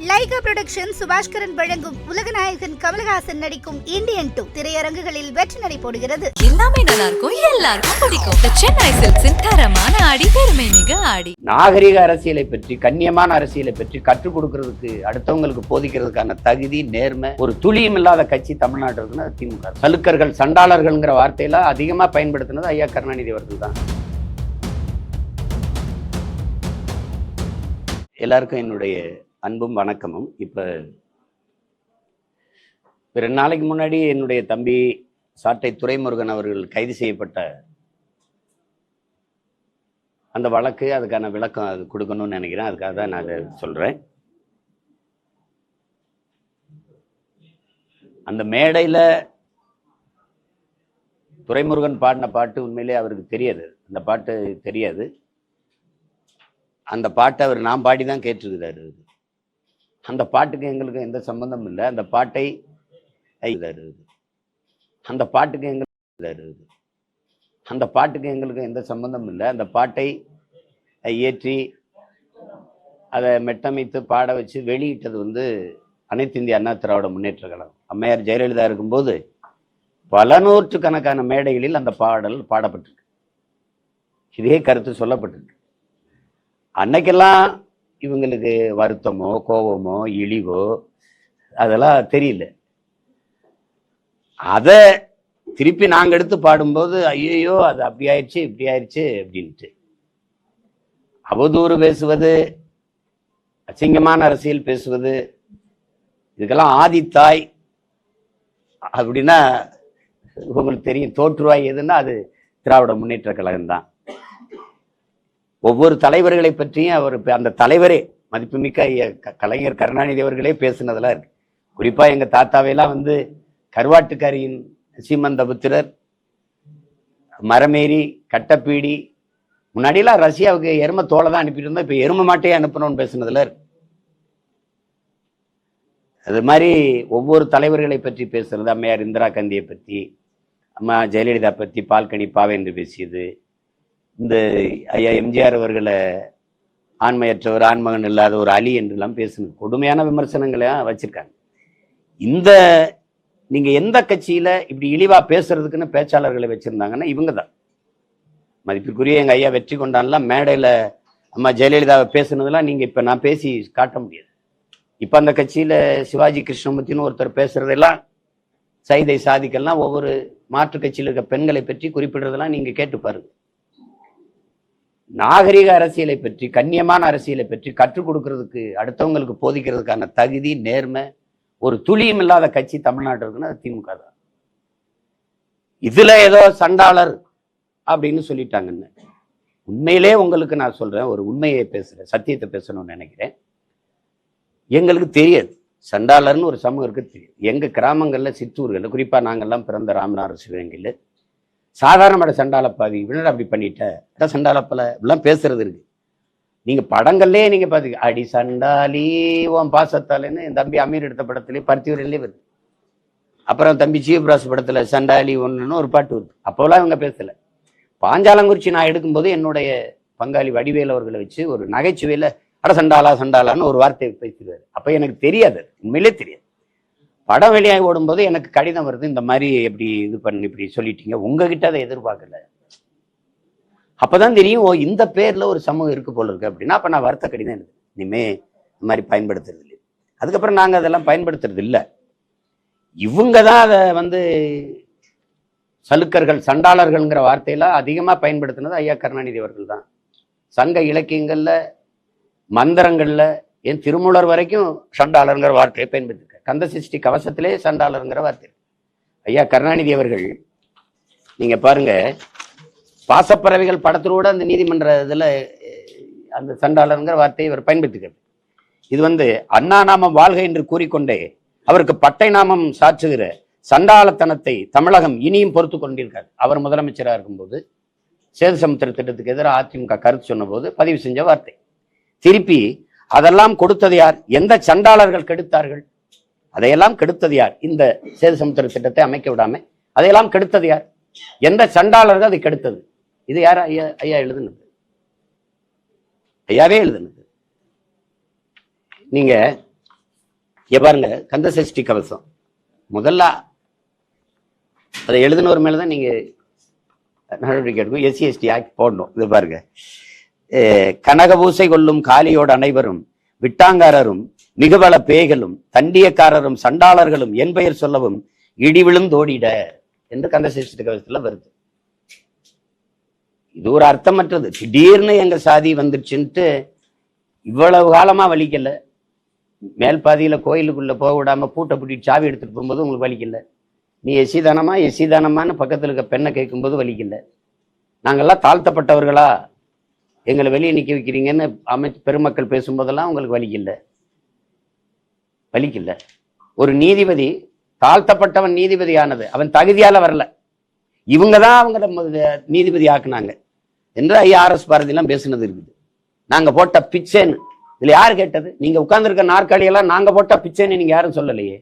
Lyca production Subaskaran வழங்கும் உலகநாயகன் கமலஹாசன் நடிக்கும் Indian 2 திரையரங்குகளில் வெற்றி நடை போடுகிறது. எல்லாமே நல்லா இருக்கும், எல்லாருக்கும் பிடிக்கும். சென்னை சில்க்ஸின் தரமான ஆடி, பெருமை மிக ஆடி. நாகரிக அரசியலை பற்றி, கண்ணியமான அரசியலை பற்றி கற்றுக் கொடுக்கறதுக்கு, அடுத்தவங்களுக்கு போதிக்கிறதுக்கான தகுதி, நேர்மை ஒரு துளியும் இல்லாத கட்சி தமிழ்நாட்டில் இருக்குன்னு திமுக. சலுக்கர்கள், சண்டாளர்கள்ங்கிற வார்த்தையில அதிகமா பயன்படுத்தினது ஐயா கருணாநிதி அவர்கள் தான். எல்லாருக்கும் என்னுடைய அன்பும் வணக்கமும். இப்போ 2 நாளைக்கு முன்னாடி என்னுடைய தம்பி சாட்டை துரைமுருகன் அவர்கள் கைது செய்யப்பட்ட அந்த வழக்கு, அதுக்கான விளக்கம் அது கொடுக்கணும்னு நினைக்கிறேன். அதுக்காக தான் நான் அதை சொல்கிறேன். அந்த மேடையில் துரைமுருகன் பாடின பாட்டு உண்மையிலே அவருக்கு தெரியாது. அந்த பாட்டு தெரியாது. அந்த பாட்டை அவர் நான் பாடி தான் கேட்டிருக்கிறாரு. அந்த பாட்டுக்கு எங்களுக்கு எந்த சம்பந்தம் இல்லை. அந்த பாட்டை அந்த பாட்டுக்கு எங்களுக்கு எந்த சம்பந்தம் இல்லை. அந்த பாட்டை இயற்றி அதை மெட்டமைத்து பாட வச்சு வெளியிட்டது அனைத்து இந்திய அண்ணா திராவிட முன்னேற்ற கழகம். அம்மையார் ஜெயலலிதா இருக்கும்போது பல நூற்றுக்கணக்கான மேடைகளில் அந்த பாடல் பாடப்பட்டிருக்கு. இதே கருத்து சொல்லப்பட்டிருக்கு. அன்னைக்கெல்லாம் இவங்களுக்கு வருத்தமோ கோபமோ இழிவோ அதெல்லாம் தெரியல. அதை திருப்பி நாங்கள் எடுத்து பாடும்போது ஐயோ அது அப்படி ஆயிடுச்சு இப்படி ஆயிடுச்சு அப்படின்ட்டு அவதூறு பேசுவது, அசிங்கமான அரசியல் பேசுவது, இதுக்கெல்லாம் ஆதித்தாய் அப்படின்னா உங்களுக்கு தெரியும். தோற்றுவாய் எதுன்னா அது திராவிட முன்னேற்ற கழகம் தான். ஒவ்வொரு தலைவர்களை பற்றியும் அவர் அந்த தலைவரே மதிப்புமிக்க கலைஞர் கருணாநிதி அவர்களே பேசுனதெல்லாம் இருக்கு. குறிப்பா எங்க தாத்தாவையெல்லாம் கருவாட்டுக்காரியின் சீமந்தபுத்திரர், மரமேறி, கட்டப்பீடி, முன்னாடியெல்லாம் ரஷ்யாவுக்கு எரும தோலை தான் அனுப்பிட்டு இருந்தோம், இப்ப எரும மாட்டையே அனுப்பணும்னு பேசுனதுல இருக்கு. அது மாதிரி ஒவ்வொரு தலைவர்களை பற்றி பேசுறது, அம்மையார் இந்திரா காந்தியை பற்றி, அம்மா ஜெயலலிதா பற்றி பால்கனி பாவேன்று பேசியது, இந்த ஐயா எம்ஜிஆர் அவர்களை ஆண்மையற்றவர், ஆண்மகன் இல்லாத ஒரு அலி என்றெல்லாம் பேசணும். கொடுமையான விமர்சனங்களை வச்சிருக்காங்க. நீங்க எந்த கட்சியில இப்படி இழிவா பேசுறதுக்குன்னு பேச்சாளர்களை வச்சிருந்தாங்கன்னா இவங்க தான். மதிப்பிற்குரிய எங்க ஐயா வெற்றி கொண்டான்லாம் மேடையில அம்மா ஜெயலலிதாவை பேசுனதெல்லாம் நீங்க இப்ப நான் பேசி காட்ட முடியாது. இப்ப அந்த கட்சியில சிவாஜி கிருஷ்ணமூர்த்தின்னு ஒருத்தர் பேசுறதெல்லாம், சைதை சாதிக்கெல்லாம் ஒவ்வொரு மாற்று கட்சியில் இருக்க பெண்களை பற்றி குறிப்பிடுறதெல்லாம் நீங்க கேட்டு பாருங்க. நாகரிக அரசியலை பற்றி, கண்ணியமான அரசியலை பற்றி கற்றுக் கொடுக்கறதுக்கு, அடுத்தவங்களுக்கு போதிக்கிறதுக்கான தகுதி, நேர்மை ஒரு துளியும் இல்லாத கட்சி தமிழ்நாடு இருக்குன்னு அது திமுக தான். இதுல ஏதோ சண்டாளர் அப்படின்னு சொல்லிட்டாங்கன்னு, உண்மையிலே உங்களுக்கு நான் சொல்றேன், ஒரு உண்மையை பேசுறேன், சத்தியத்தை பேசணும்னு நினைக்கிறேன். எங்களுக்கு தெரியாது சண்டாளர்னு ஒரு சமூகம் இருக்கு தெரியும். எங்க கிராமங்கள்ல, சிற்றூர்கள்ல, குறிப்பா நாங்கெல்லாம் பிறந்த ராமநாதர் சிவகங்கையில் சாதாரணமான சண்டாளப்பாவி இவனோட அப்படி பண்ணிட்ட சண்டாளப்பல இப்படிலாம் பேசுறது இருக்கு. நீங்க படங்கள்லயே நீங்க பாத்தீங்க, அடி சண்டாலி உன் பாசத்தாலேன்னு என் தம்பி அமீர் எடுத்த படத்துலயே பருத்தியூரிலே வருது. அப்புறம் தம்பி ஜீவபிராஸ் படத்துல சண்டாலி ஒண்ணுன்னு ஒரு பாட்டு வருது. அப்போலாம் இவங்க பேசல. பாஞ்சாலங்குறிச்சி நான் எடுக்கும்போது என்னுடைய பங்காளி வடிவேல் அவர்களை வச்சு ஒரு நகைச்சுவையில அட சண்டாலா சண்டாலான்னு ஒரு வார்த்தையை பேசிடுவாரு. அப்ப எனக்கு தெரியாது, உண்மையிலே தெரியாது. படம் வெளியாகி ஓடும்போது எனக்கு கடிதம் வருது, இந்த மாதிரி எப்படி இது பண்ணி இப்படி சொல்லிட்டீங்க, உங்ககிட்ட அதை எதிர்பார்க்கல. அப்பதான் தெரியும், ஓ இந்த பேர்ல ஒரு சமூகம் இருக்கு போல இருக்கு அப்படின்னா. அப்ப நான் வருத்த கடிதம் எழுது, இனிமே இந்த மாதிரி பயன்படுத்துறது இல்லை. அதுக்கப்புறம் நாங்க அதெல்லாம் பயன்படுத்துறது இல்லை. இவங்க தான் அதை சலுக்கர்கள், சண்டாளர்கள்ங்கிற வார்த்தையெல்லாம் அதிகமா பயன்படுத்தினது ஐயா கருணாநிதி அவர்கள் தான். சங்க இலக்கியங்கள்ல, மந்திரங்கள்ல, என் திருமூலர் வரைக்கும் சண்டாளர்ங்கிற வார்த்தையை பயன்படுத்திருக்க. கந்த சிருஷ்டி கவசத்திலே சண்டாளர்ங்கிற வார்த்தை. ஐயா கருணாநிதி அவர்கள் நீங்க பாருங்க, பாசப்பறவைகள் படத்தோட அந்த நீதிமன்ற இதுல அந்த சண்டாளர்ங்கிற வார்த்தையை இவர் பயன்படுத்திக்கிறது. இது அண்ணா நாமம் வாழ்க என்று கூறிக்கொண்டே அவருக்கு பட்டை நாமம் சாற்றுகிற சண்டாளத்தனத்தை தமிழகம் இனியும் பொறுத்து கொண்டிருக்காரு. அவர் முதலமைச்சராக இருக்கும்போது சேது சமுத்திர திட்டத்துக்கு எதிராக அதிமுக கருத்து சொன்ன போது பதிவு செஞ்ச வார்த்தை. திருப்பி அதெல்லாம் கொடுத்தது யார்? எந்த சண்டாளர்கள் கெடுத்தார்கள்? அதையெல்லாம் கெடுத்தது யார்? இந்த சேது சமுத்திர திட்டத்தை அமைக்க விடாம அதையெல்லாம் கெடுத்தது யார்? எந்த சண்டாளர்கள் அதை கெடுத்தது? இது யார்? ஐயா எழுதுனது, ஐயாவே எழுதுனது. நீங்க பாருங்க, கந்த சஷ்டி கவசம் முதல்ல அதை எழுதினவர் மேலதான் நீங்க நடவடிக்கை எடுக்கும். SC ST ஆக்ட் போடணும். இது பாருங்க, கனகபூசை கொள்ளும் காலியோடு அனைவரும் விட்டாங்காரரும் மிகுவள பேய்களும் தண்டியக்காரரும் சண்டாளர்களும் என் பெயர் சொல்லவும் இடிவிழும் தோடிட என்று கந்த சஷ்டி கவசத்துல வருது. இது ஒரு அர்த்தமற்றது. திடீர்னு எங்க சாதி வந்துருச்சுன்ட்டு இவ்வளவு காலமா வலிக்கல. மேல் பாதியில கோயிலுக்குள்ள போக விடாம பூட்டை பூட்டிட்டு சாவி எடுத்துட்டு போகும்போது உங்களுக்கு வலிக்கல. நீ எஸ்சி தானமான்னு பக்கத்துல இருக்க பெண்ணை கேட்கும்போது வலிக்கல. நாங்கெல்லாம் தாழ்த்தப்பட்டவர்களா, எங்களை வெளியே நிக்க வைக்கிறீங்கன்னு பெருமக்கள் பேசும்போதெல்லாம் உங்களுக்கு வலிக்கல. ஒரு நீதிபதி, தாழ்த்தப்பட்டவன் நீதிபதி ஆனது அவன் தகுதியால வரல, இவங்கதான் அவங்கள நீதிபதி ஆக்குனாங்க என்று IRS பாரதியெல்லாம் பேசுனது இருக்குது. நாங்க போட்ட பிச்சைன்னு இதுல யாரு கேட்டது? நீங்க உட்கார்ந்துருக்க நாற்காலியெல்லாம் நாங்க போட்ட பிச்சைன்னு நீங்க யாரும் சொல்லலையே.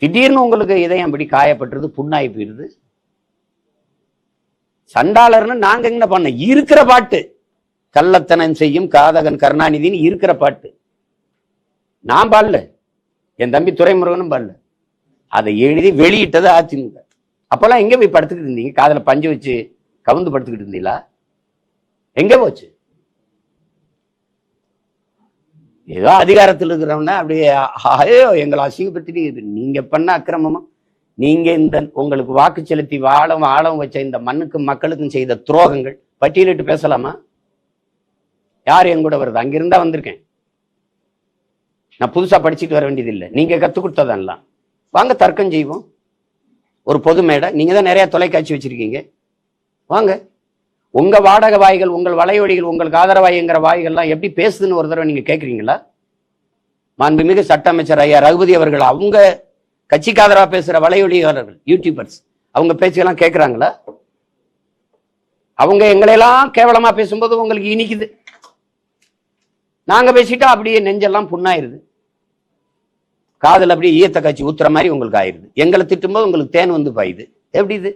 திடீர்னு உங்களுக்கு இதயம் அப்படி காயப்பட்டுருது, புண்ணாய் போயிருது. சண்டாளர்னு நாங்க என்ன பண்ண? இருக்கிற பாட்டு, கள்ளத்தனம் செய்யும் காதகன் கருணாநிதினு இருக்கிற பாட்டு நான் பாடல, என் தம்பி துரைமுருகனும் பாடல. அதை எழுதி வெளியிட்டது அதிமுக. அப்பெல்லாம் எங்க போய் படுத்துக்கிட்டு இருந்தீங்க? காதல பஞ்சு வச்சு கவுந்து படுத்துக்கிட்டு இருந்தீங்களா? எங்க போச்சு? ஏதோ அதிகாரத்தில் இருக்கிறவனா அப்படியே ஐயோ எங்களை அசிங்கப்படுத்திட்டு நீங்க பண்ண அக்கிரமமா, நீங்க இந்த உங்களுக்கு வாக்கு செலுத்தி ஆழம் வச்ச இந்த மண்ணுக்கும் மக்களுக்கும் செய்த துரோகங்கள் பட்டியலிட்டு பேசலாமா? யார் என் கூட வருது? அங்கிருந்தா வந்திருக்கேன். நான் புதுசா படிச்சுட்டு வர வேண்டியது இல்லை, நீங்க கத்துக் கொடுத்ததெல்லாம். வாங்க தர்க்கம் செய்வோம். ஒரு பொது மேடை, நீங்க தான் நிறைய தொலைக்காட்சி வச்சிருக்கீங்க, வாங்க. உங்க வாடகை வாய்கள், உங்கள் வலையொலிகள், உங்களுக்கு ஆதரவாய்ங்கிற வாய்கள்லாம் எப்படி பேசுதுன்னு ஒரு தடவை நீங்க கேட்குறீங்களா? மாண்புமிகு சட்ட அமைச்சர் ஐயா ரகுபதி அவர்கள் அவங்க கட்சிக்கு ஆதரவா பேசுற வலையொலியாளர்கள், யூடியூபர்ஸ், அவங்க பேச்செல்லாம் கேட்கிறாங்களா? அவங்க எங்களையெல்லாம் கேவலமா பேசும்போது உங்களுக்கு இனிக்குது. நாங்க பேசிட்டா அப்படியே நெஞ்செல்லாம் புண்ணாயிருது, காதல் அப்படியே ஈயத்த காட்சி ஊத்துற மாதிரி உங்களுக்கு ஆயிருது. எங்களை திட்டும்போது உங்களுக்கு தேன் வந்து பாயுது. எப்படி இது?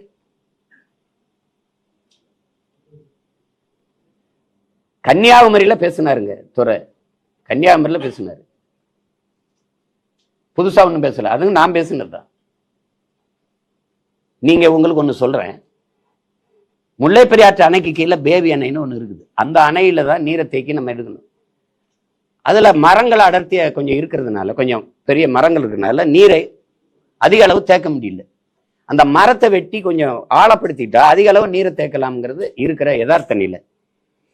கன்னியாகுமரியில பேசினாருங்க துறை, கன்னியாகுமரியில பேசினாரு. புதுசா ஒண்ணும் பேசல, அதுவும் நான் பேசினதுதான். நீங்க உங்களுக்கு ஒண்ணு சொல்றேன், முல்லை பெரியாற்று அணைக்கு கீழே பேபி அணைன்னு ஒண்ணு இருக்குது. அந்த அணையில தான் நீரை தேக்கி நம்ம எடுக்கணும். அதுல மரங்கள் அடர்த்தியா கொஞ்சம் இருக்கிறதுனால, கொஞ்சம் பெரிய மரங்கள் இருக்கிறதுனால நீரை அதிக அளவு தேக்க முடியல. அந்த மரத்தை வெட்டி கொஞ்சம் ஆழப்படுத்திட்டா அதிக அளவு நீரை தேக்கலாம்ங்கிறது இருக்கிற யதார்த்த நிலை.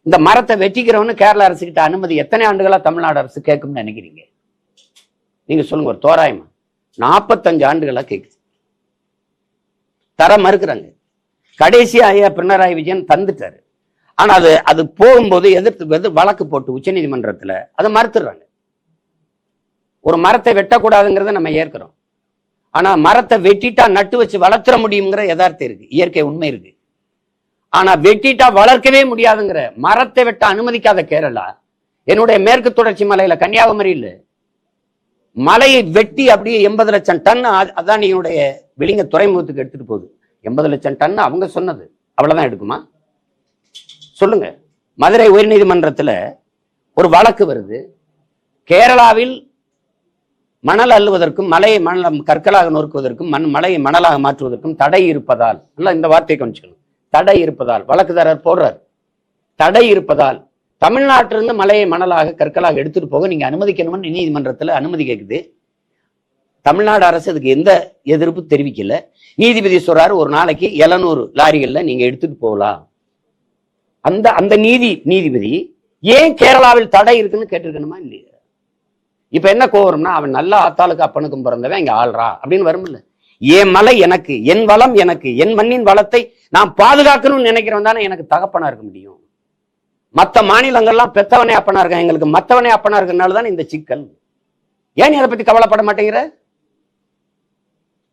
இந்த மரத்தை வெட்டிக்கிறவனு கேரள அரசு கிட்ட அனுமதி எத்தனை ஆண்டுகளா தமிழ்நாடு அரசு கேட்கும்னு நினைக்கிறீங்க? நீங்க சொல்லுங்க ஒரு தோராயமா. 45 ஆண்டுகளா கேக்குது, தர மறுக்கிறாங்க. கடைசியா ஐயா பினராயி விஜயன் தந்துட்டாரு. ஆனா அது போகும்போது எதிர்த்து வழக்கு போட்டு உச்ச நீதிமன்றத்துல அதை மறுத்துடுறாங்க. ஒரு மரத்தை வெட்டக்கூடாதுங்கிறத நம்ம ஏற்கிறோம், ஆனா மரத்தை வெட்டிட்டா நட்டு வச்சு வளர்த்துற முடியுங்கிற யதார்த்தம் இருக்கு, இயற்கை உண்மை இருக்கு. ஆனா வெட்டிட்டா வளர்க்கவே முடியாதுங்கிற, மரத்தை வெட்ட அனுமதிக்காத கேரளா, என்னுடைய மேற்கு தொடர்ச்சி மலையில கன்னியாகுமரியில் மலையை வெட்டி அப்படியே 80 லட்சம் டன் அதானியுடைய விளிங்க துறைமுகத்துக்கு எடுத்துட்டு போகுது. 80 லட்சம் டன் அவங்க சொன்னது, அவ்வளவுதான் எடுக்குமா சொல்லுங்க? மதுரை உயர்நீதிமன்றத்துல ஒரு வழக்கு வருது, கேரளாவில் மணல் அள்ளுவதற்கும் மலையை மணல் கற்களாக நொறுக்குவதற்கும் மலையை மணலாக மாற்றுவதற்கும் தடை இருப்பதால், நல்லா இந்த வார்த்தையை கொஞ்சிக்கணும், தடை இருப்பதால் வழக்குதாரர் போடுறார். தடை இருப்பதால் தமிழ்நாட்டிலிருந்து மலையை மணலாக கற்களாக எடுத்துட்டு போக நீங்க அனுமதிக்கணும்னு நீதிமன்றத்துல அனுமதி கேட்குது. தமிழ்நாடு அரசு அதுக்கு எந்த எதிர்ப்பு தெரிவிக்கல. நீதிபதி சொல்றாரு ஒரு நாளைக்கு 700 லாரிகள்ல நீங்க எடுத்துட்டு போகலாம். அந்த நீதிபதி ஏன் கேரளாவில் தடை இருக்குன்னு கேட்டிருக்கணுமா இல்லையா? இப்ப என்ன கோவரம்னா, அவன் நல்ல ஆத்தாளுக்கு அப்பனுக்கும் பிறந்தவன் இங்க ஆள்றா அப்படின்னு வரும்ல. என் மலை எனக்கு, என் வளம் எனக்கு, என் மண்ணின் வளத்தை நான் பாதுகாக்கணும்னு நினைக்கிறவன் தானே எனக்கு தகப்பனா இருக்க முடியும். மற்ற மாநிலங்கள்லாம் பெத்தவனே அப்பனா இருக்கான், எங்களுக்கு மத்தவனே அப்பனா இருக்கிறதுனால தான் இந்த சிக்கல். ஏன் நீ அதை பத்தி கவலைப்பட மாட்டேங்கிற?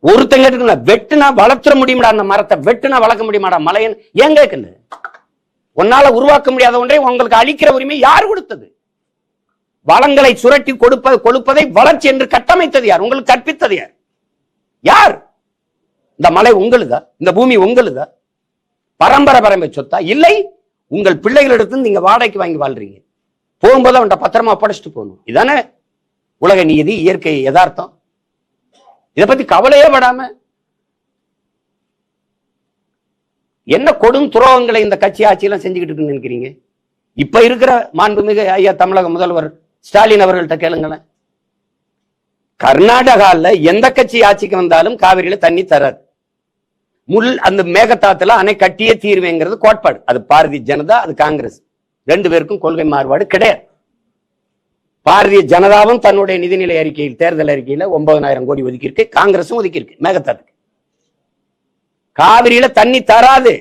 ஒருத்தங்க இருக்குல்ல, வெட்டுனா வளர்த்துற முடியுமாடா, அந்த மரத்தை வெட்டுனா வளர்க்க முடியுமாடா மலையன் ஏன் கேட்கல? உன்னால உருவாக்க முடியாத ஒன்றை உங்களுக்கு அளிக்கிற உரிமை யார் கொடுத்தது? வளங்களை சுரட்டி கொடுப்பதை வளர்ச்சி என்று கட்டமைத்தது யார்? உங்களுக்கு கற்பித்தது யார்? யார்? இந்த மலை உங்களுதா? இந்த பூமி உங்களுதா? பரம்பரை சொத்தா? இல்லை, உங்கள் பிள்ளைகளிடத்து நீங்க வாடகைக்கு வாங்கி வாழ்றீங்க. போகும்போது அவன்கிட்ட பத்திரமா ஒப்படைச்சிட்டு போகணும். இதானே உலக நீதி, இயற்கை யதார்த்தம். இதை பத்தி கவலையே படாம என்ன கொடும் துரோகங்களை இந்த கட்சி ஆட்சியெல்லாம் செஞ்சுக்கிட்டு இருக்குன்னு நினைக்கிறீங்க? இப்ப இருக்கிற மாண்புமிகு ஐயா தமிழக முதல்வர் ஸ்டாலின் அவர்கள்ட்ட கேளுங்களேன். கர்நாடகால எந்த கட்சி ஆட்சிக்கு வந்தாலும் காவிரியில தண்ணி தராது. அந்த மேகதாத்துல அணை கட்டியே தீர்வேங்கிறது கோட்பாடு. அது பாரதிய ஜனதா, அது காங்கிரஸ், ரெண்டு பேருக்கும் கொள்கை மாறுபாடு கிடையாது. பாரதிய ஜனதாவும் தன்னுடைய நிதிநிலை அறிக்கையில், தேர்தல் அறிக்கையில 9,000 கோடி ஒதுக்கி இருக்கு, காங்கிரஸும் ஒதுக்கி இருக்கு மேகதாத்துக்கு. காவிரியில தண்ணி தராது.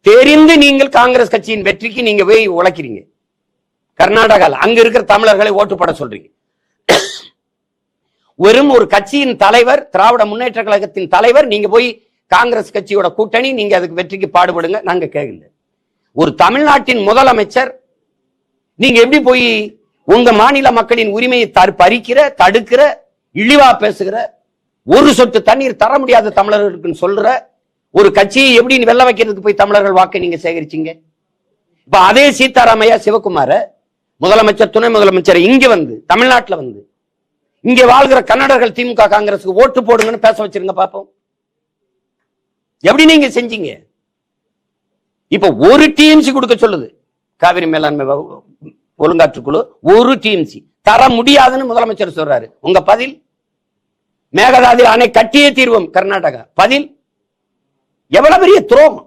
தெரிந்து நீங்கள் காங்கிரஸ் கட்சியின் வெற்றிக்கு நீங்க போய் உழைக்கிறீங்க. கர்நாடகால அங்க இருக்கிற தமிழர்களை ஓட்டு போட சொல்றீங்க. வெறும் ஒரு கட்சியின் தலைவர், திராவிட முன்னேற்ற கழகத்தின் தலைவர், நீங்க போய் காங்கிரஸ் கட்சியோட கூட்டணி, நீங்க அதுக்கு வெற்றிக்கு பாடுபடுங்க, நாங்க கேட்கல. ஒரு தமிழ்நாட்டின் முதலமைச்சர் நீங்க எப்படி போய் உங்க மாநில மக்களின் உரிமையை பறிக்கிற, தடுக்கிற, இழிவா பேசுகிற, ஒரு சொட்டு தண்ணீர் தர முடியாத தமிழர்களுக்கு சொல்ற ஒரு கட்சியை எப்படி வெல்ல வைக்கிறதுக்கு போய் தமிழர்கள் வாக்கை நீங்க சேகரிச்சீங்க? இப்ப அதே சீதாராமையா சிவகுமார முதலமைச்சர், துணை முதலமைச்சர் இங்க வந்து, தமிழ்நாட்டுல வந்து, இங்க வாழ்கிற கன்னடர்கள் திமுக காங்கிரஸுக்கு ஓட்டு போடுங்கன்னு பேச வச்சிருங்க பாப்போம். எப்படி நீங்க செஞ்சீங்க? இப்ப ஒரு டிஎம்சி கொடுக்க சொல்லுது காவிரி மேலாண்மை ஒழுங்காற்றுக்குழு, ஒரு டிஎம்சி தர முடியாதுன்னு முதலமைச்சர் சொல்றாரு. உங்க பதில்? மேகதாதுவில் அணை கட்டியே தீர்வோம் கர்நாடகா. பதில்? எவ்வளவு பெரிய துரோகம்!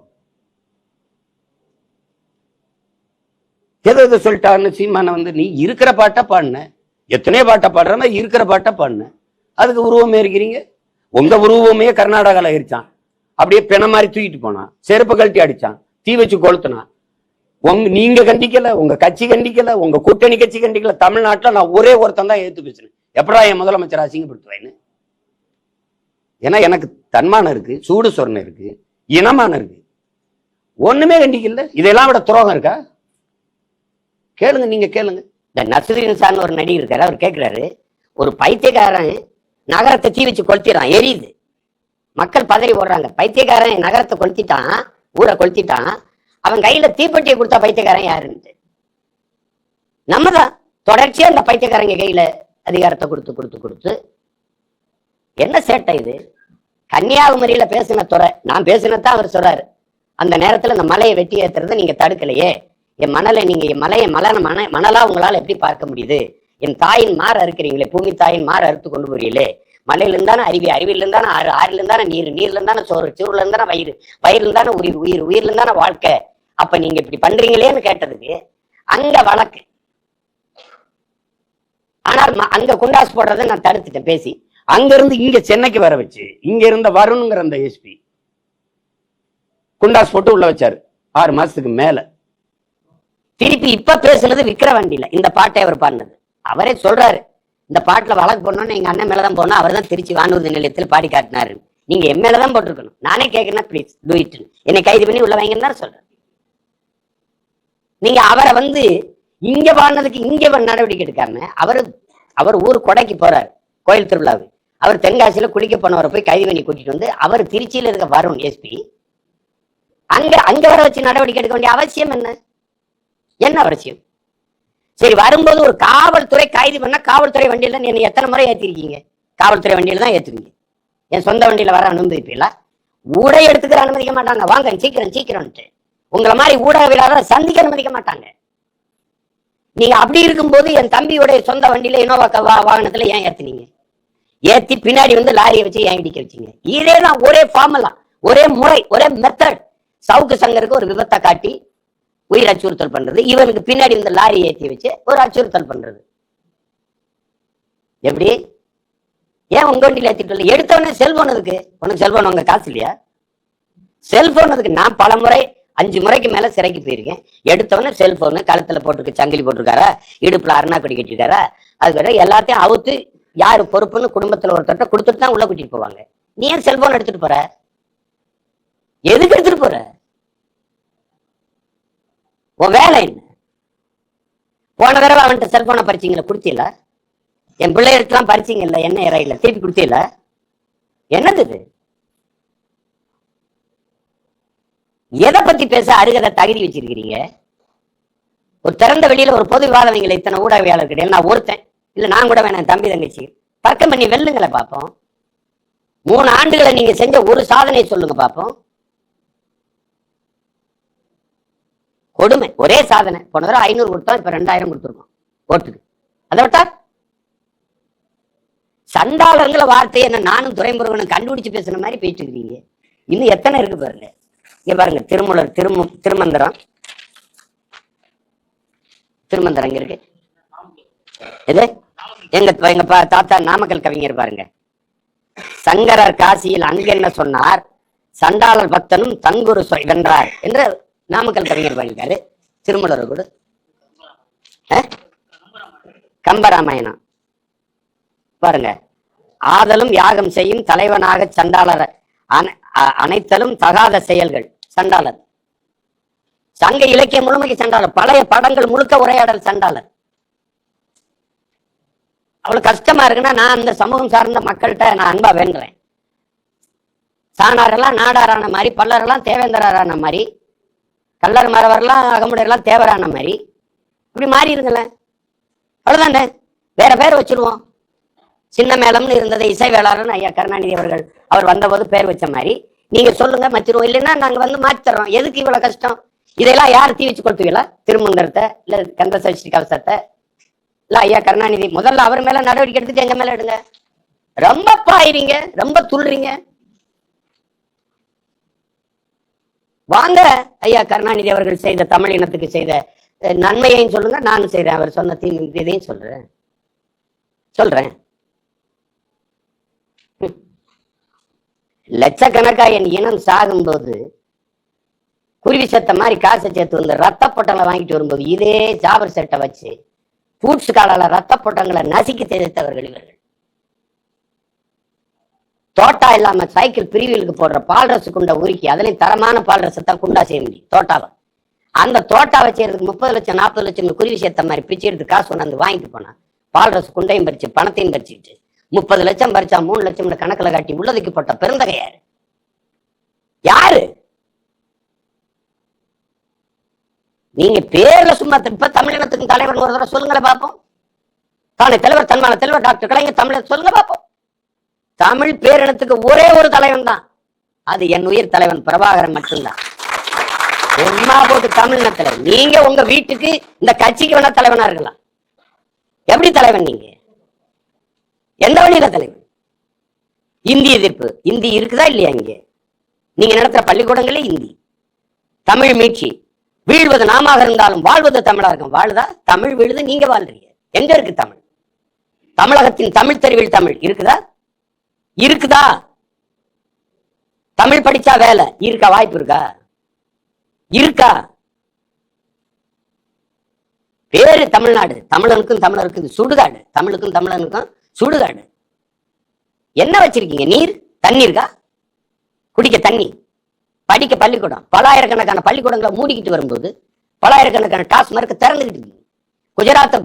எதை சொல்லிட்டான்னு சீமான வந்து, நீ இருக்கிற பாட்டா பாடின, எத்தனையோ பாட்டை பாடுற மாதிரி இருக்கிற பாட்டை பாடின, அதுக்கு உருவமே இருக்கிறீங்க. உங்க உருவமே கர்நாடகால இருச்சான், அப்படியே பிண மாதிரி தூக்கிட்டு போனான், செருப்பு கழட்டி அடிச்சான், தீ வச்சு கொளுத்துனான். நீங்க கண்டிக்கல, உங்க கட்சி கண்டிக்கல, உங்க கூட்டணி கட்சி கண்டிக்கல. தமிழ்நாட்டில் நான் ஒரே ஒருத்தன் தான் ஏத்து பேசுறேன், எப்படா என் முதலமைச்சர் அசிங்கப்படுத்துவேன்னு. ஏன்னா எனக்கு தன்மானம் இருக்கு, சூடு சொரணை இருக்கு, இனமானம் இருக்கு. ஒண்ணுமே கண்டிக்கல. இதெல்லாம் விட துரோகம் இருக்கா? கேளுங்க, நீங்க கேளுங்க. இந்த நசுதீன் சார்னு ஒரு நடிகர் இருக்காரு, அவர் கேட்கிறாரு, ஒரு பைத்தியக்காரன் நகரத்தை தீ வச்சு கொளுத்திடுறான், எரியுது, மக்கள் பதறி ஓடுறாங்க. பைத்தியக்காரன் நகரத்தை கொளுத்திட்டான், ஊரை கொளுத்திட்டான், அவன் கையில தீப்பெட்டியை கொடுத்தா பைத்தியக்காரன் யாருன்னு நம்ம தான் தொடர்ச்சியா அந்த பைத்தியக்காரங்க கையில அதிகாரத்தை கொடுத்து கொடுத்து கொடுத்து என்ன சேட்டை இது? கன்னியாகுமரியில பேசின துறை, நான் பேசினதான் அவர் சொல்றாரு, அந்த நேரத்துல அந்த மலையை வெட்டி ஏத்துறதை நீங்க தடுக்கலையே, என் மணலை நீங்க என் மலையை மணலா உங்களால எப்படி பார்க்க முடியுது? என் தாயின் மாற அறுக்கிறீங்களே, பூமி தாயின் மாற அறுத்து கொண்டு போறீங்களே, மலையில இருந்தானே அருவி, அறிவில இருந்தானே ஆறு, ஆறுல இருந்தானே நீர், நீர்ல இருந்தானே சோறு, சோறுல இருந்தானே வயிறு, வயிறுல இருந்தானே உயிர், உயிர், உயிர்ல இருந்தானே வாழ்க்கை. அப்ப நீங்க இப்படி பண்றீங்களேன்னு கேட்டதுக்கு அங்க வழக்கு. ஆனால் அங்க குண்டாஸ் போடுறதை நான் தடுத்துட்டேன் பேசி. அங்க இருந்து இங்க சென்னைக்கு வர வச்சு, இங்க இருந்த வருணுங்கிற அந்த எஸ்பி குண்டாஸ் போட்டு உள்ள வச்சாரு 6 மாசத்துக்கு மேல. திருப்பி இப்ப பேசுனது விக்கிரவாண்டியில இந்த பாட்டை அவர் பாடினது. அவரே சொல்றாரு, இந்த பாட்டுல வழக்கு போடணும்னு எங்க அண்ணன் மேலதான் போனோம், அவர் தான் திருச்சி வானூர்தி நிலையத்தில் பாடி காட்டினாரு. நீங்க என் மேலதான் போட்டிருக்கணும், நானே கேட்கறேன், ப்ளீஸ் டூ இட், என்னை கைது பண்ணி உள்ள வைங்கன்னு தான் சொல்றேன். நீங்க அவரை வந்து இங்க பாடினதுக்கு இங்க நடவடிக்கை எடுக்காம அவர் ஊர் கொடைக்கு போறாரு கோயில் திருவிழாவுக்கு, அவர் தென்காசியில குளிக்க போனவரை போய் கைது பண்ணி கூட்டிட்டு வந்து அவர் திருச்சியில இருக்க வருண் எஸ்பி அங்க வர வச்சு நடவடிக்கை எடுக்க வேண்டிய அவசியம் என்ன அவசியம்? சரி, வரும்போது ஒரு காவல்துறை கைது பண்ணா காவல்துறை வண்டியில நீ எத்தனை முறை ஏத்திருக்கீங்க? காவல்துறை வண்டியில தான் ஏத்துவீங்க, என் சொந்த வண்டியில வர அனுமதிப்பீங்களா? ஊடக எடுத்துக்கிற அனுமதிக்க மாட்டாங்க, வாங்க சீக்கிரம் சீக்கிரம்ட்டு. உங்களை மாதிரி ஊடகவியலாளர் சந்திக்க அனுமதிக்க மாட்டாங்க. நீங்க அப்படி இருக்கும்போது என் தம்பியோடைய சொந்த வண்டியில இனோவா வாகனத்துல ஏன் ஏத்துனீங்க? ஏத்தி பின்னாடி வந்து லாரியை வச்சு ஏன் இடிக்க வச்சீங்க? இதேதான் ஒரே ஃபார்முலா, ஒரே முறை, ஒரே மெத்தட். சவுக்கு சங்கருக்கு ஒரு விபத்தை காட்டி உயிர் அச்சுறுத்தல் பண்றது, இவனுக்கு பின்னாடி வந்து லாரி ஏற்றி வச்சு ஒரு அச்சுறுத்தல் பண்றது. எப்படி? ஏன் உங்க வண்டியில ஏத்திட்டு எடுத்தவனே செல்போன் இருக்கு, உனக்கு செல்போன் உங்க காசு இல்லையா? செல்போன் அதுக்கு நான் பல முறை 5 முறைக்கு மேல சிறைக்கு போயிருக்கேன். எடுத்தவொடனே செல்போனு கழுத்துல போட்டிருக்கு, சங்கிலி போட்டிருக்காரா, இடுப்புல அருணா கொடி கட்டிருக்காரா, அதுக்கு எல்லாத்தையும் அவுத்து யாரு பொறுப்புன்னு குடும்பத்துல ஒருத்தட்ட கொடுத்துட்டு தான் உள்ள கூட்டிட்டு போவாங்க. நீ ஏன் செல்போன் எடுத்துட்டு போற? எதுக்கு எடுத்துட்டு போற? உன் வேலை என்ன? போன தடவை அவன்கிட்ட செல்போனை பறிச்சீங்களா, கொடுத்தீங்களா? என் பிள்ளைகளுக்கெல்லாம் பறிச்சீங்கல்ல, என்ன இறையில திருப்பி கொடுத்தீங்களா? என்னது இது? எதை பத்தி பேச அருகதை தகுதி வச்சிருக்கிறீங்க? ஒரு திறந்த வெளியில ஒரு பொது விவாதம் இத்தனை ஊடகவியாளர் கிடையாது. நான் ஒருத்தன் இல்ல நான் கூட வேணாம், தம்பி தங்கச்சி தர்க்கம் பண்ணி வெல்லுங்களை பார்ப்போம். 3 ஆண்டுகளை நீங்க செஞ்ச ஒரு சாதனையை சொல்லுங்க பார்ப்போம். கொடுமை. ஒரே சாதனை, போன தடவை 500 கொடுத்தோம், இப்ப 2000 கொடுத்துருக்கோம் ஓட்டுக்கு. அதை விட்டா சண்டாளர்களை வார்த்தையை என்ன நானும் துரைமுருகனும் கண்டுபிடிச்சு பேசுன மாதிரி போயிட்டு இருக்கிறீங்க. இன்னும் எத்தனை இருக்கு பாருங்க. இங்க பாருங்க, திருமந்திரம் இங்க இருக்கு. எது? எங்க தாத்தா நாமக்கல் கவிஞர் பாருங்க. சங்கரர் காசியில் அங்கென்ன சொன்னார், சண்டாளர் பக்தனும் தங்குரு வென்றார் என்று நாமக்கல் கவிஞர் பாடியிருக்காரு. திருமலர் கூட கம்பராமாயணம் பாருங்க. ஆதலும் யாகம் செய்யும் தலைவனாக சண்டாளர் அனைத்தலும் தகாத செயல்கள். சண்டாளர் சங்க இலக்கியம் முழுமைக்கு சண்டாளர். பழைய படங்கள் முழுக்க உரையாடல் சண்டாளர். அவ்வளவு கஷ்டமா இருக்குன்னா நான் அந்த சமூகம் சார்ந்த மக்கள்கிட்ட நான் அன்பா வேண்டுறேன். சாணாரெல்லாம் நாடாரான மாதிரி, பல்லரெல்லாம் தேவேந்திரான மாதிரி, கல்லர் மரவரெல்லாம் அகமுடையெல்லாம் தேவரான மாதிரி இப்படி மாறி இருங்களேன். அவ்வளவுதானே, வேற பேர் வச்சிருவோம். சின்ன மேளம்னு இருந்தது இசை வேளாளர்னு ஐயா கருணாநிதி அவர்கள் அவர் வந்தபோது பேர் வச்ச மாதிரி நீங்க சொல்லுங்க, மச்சிருவோம். இல்லைன்னா நாங்க வந்து மாற்றி தர்றோம். எதுக்கு இவ்வளவு கஷ்டம்? இதெல்லாம் யார் தீ வச்சு கொடுத்துவீங்களா? திருமந்திரத்தை இல்ல கந்த சஷ்டி கவசத்தை இல்ல ஐயா கருணாநிதி முதல்ல அவர் மேல நடவடிக்கை எடுத்துட்டு எங்க மேல எடுங்க. ரொம்ப பாயிறீங்க, ரொம்ப துள்ளுறீங்க. வாங்க, ஐயா கருணாநிதி அவர்கள் செய்த தமிழ் இனத்துக்கு செய்த நன்மையையும் சொல்லுங்க, நானும் செய்றேன். அவர் சொன்ன இதையும் சொல்றேன். லட்சக்கணக்கா என் இனம் சாகும் போது குருவி சத்த மாதிரி காசை சேர்த்து வந்து ரத்த பொட்டங்களை வாங்கிட்டு வரும்போது இதே ஜாபர் செட்டை வச்சு பூட்ஸ் காலால ரத்த பொட்டங்களை நசுக்கி தெரிவித்தவர்கள் இவர்கள். தோட்டா இல்லாம சைக்கிள் பிரிவிலுக்கு போடுற பால்ரசு குண்டை உருக்கி அதுலயும் தரமான பால்ரசத்தான் குண்டா செய்ய முடியும் தோட்டாவை. அந்த தோட்டாவை செய்யறதுக்கு 30 லட்சம் 40 லட்சம் குருவி சேர்த்த மாதிரி பிச்சு எடுத்து காசு கொண்டாந்து வாங்கிட்டு போனா பால்ரசு குண்டையும் பறிச்சு பணத்தையும் பறிச்சுட்டு 30 லட்சம் பறிச்சா 3 லட்சம் கணக்குல காட்டி உள்ளதுக்கு போட்ட பெருந்தகை யாரு? நீங்க பேர்ல சும்மா இப்ப தமிழினத்துக்கு தலைவர் ஒரு தடவை சொல்லுங்களேன் பார்ப்போம். தானே தலைவர், தன்மான தலைவர் டாக்டர் கலைஞர் தமிழர் சொல்லுங்க பார்ப்போம். தமிழ் பேரினத்துக்கு ஒரே ஒரு தலைவன் தான், அது என் உயிர் தலைவன் பிரபாகரன் மட்டும்தான். சும்மா போட்டு தமிழ்ன தலைவர். நீங்க உங்க வீட்டுக்கு இந்த கட்சிக்கு வேணா தலைவனா இருக்கலாம். எப்படி தலைவன் நீங்க? எந்த வழியில தலைவன்? இந்தி எதிர்ப்பு, இந்தி இருக்குதா இல்லையா? இங்க நீங்க நடத்துற பள்ளிக்கூடங்களே இந்தி. தமிழ் மீட்சி, வீழ்வது நாம இருந்தாலும் வாழ்வது தமிழா இருக்கும். வாழுதா? தமிழ் வீழுது, நீங்க வாழ்றீங்க. எங்க இருக்கு தமிழ்? தமிழகத்தின் தமிழ் தெருவில் தமிழ் இருக்குதா? தமிழ் படிச்சா வேலை இருக்கா? வாய்ப்பு இருக்கா? பேரு தமிழ்நாடு, தமிழனுக்கும் தமிழருக்கும் சுடுகாடு, தமிழுக்கும் தமிழனுக்கும் சுடுகாடு. என்ன வச்சிருக்கீங்க? நீர், தண்ணி இருக்கா? குடிக்க தண்ணி, படிக்க பள்ளிக்கூடம். பலாயிரக்கணக்கான பள்ளிக்கூடங்களை மூடிக்கிட்டு வரும்போது பலாயிரக்கணக்கான டாஸ்மார்க் திறந்துகிட்டு இருக்கு. குஜராத்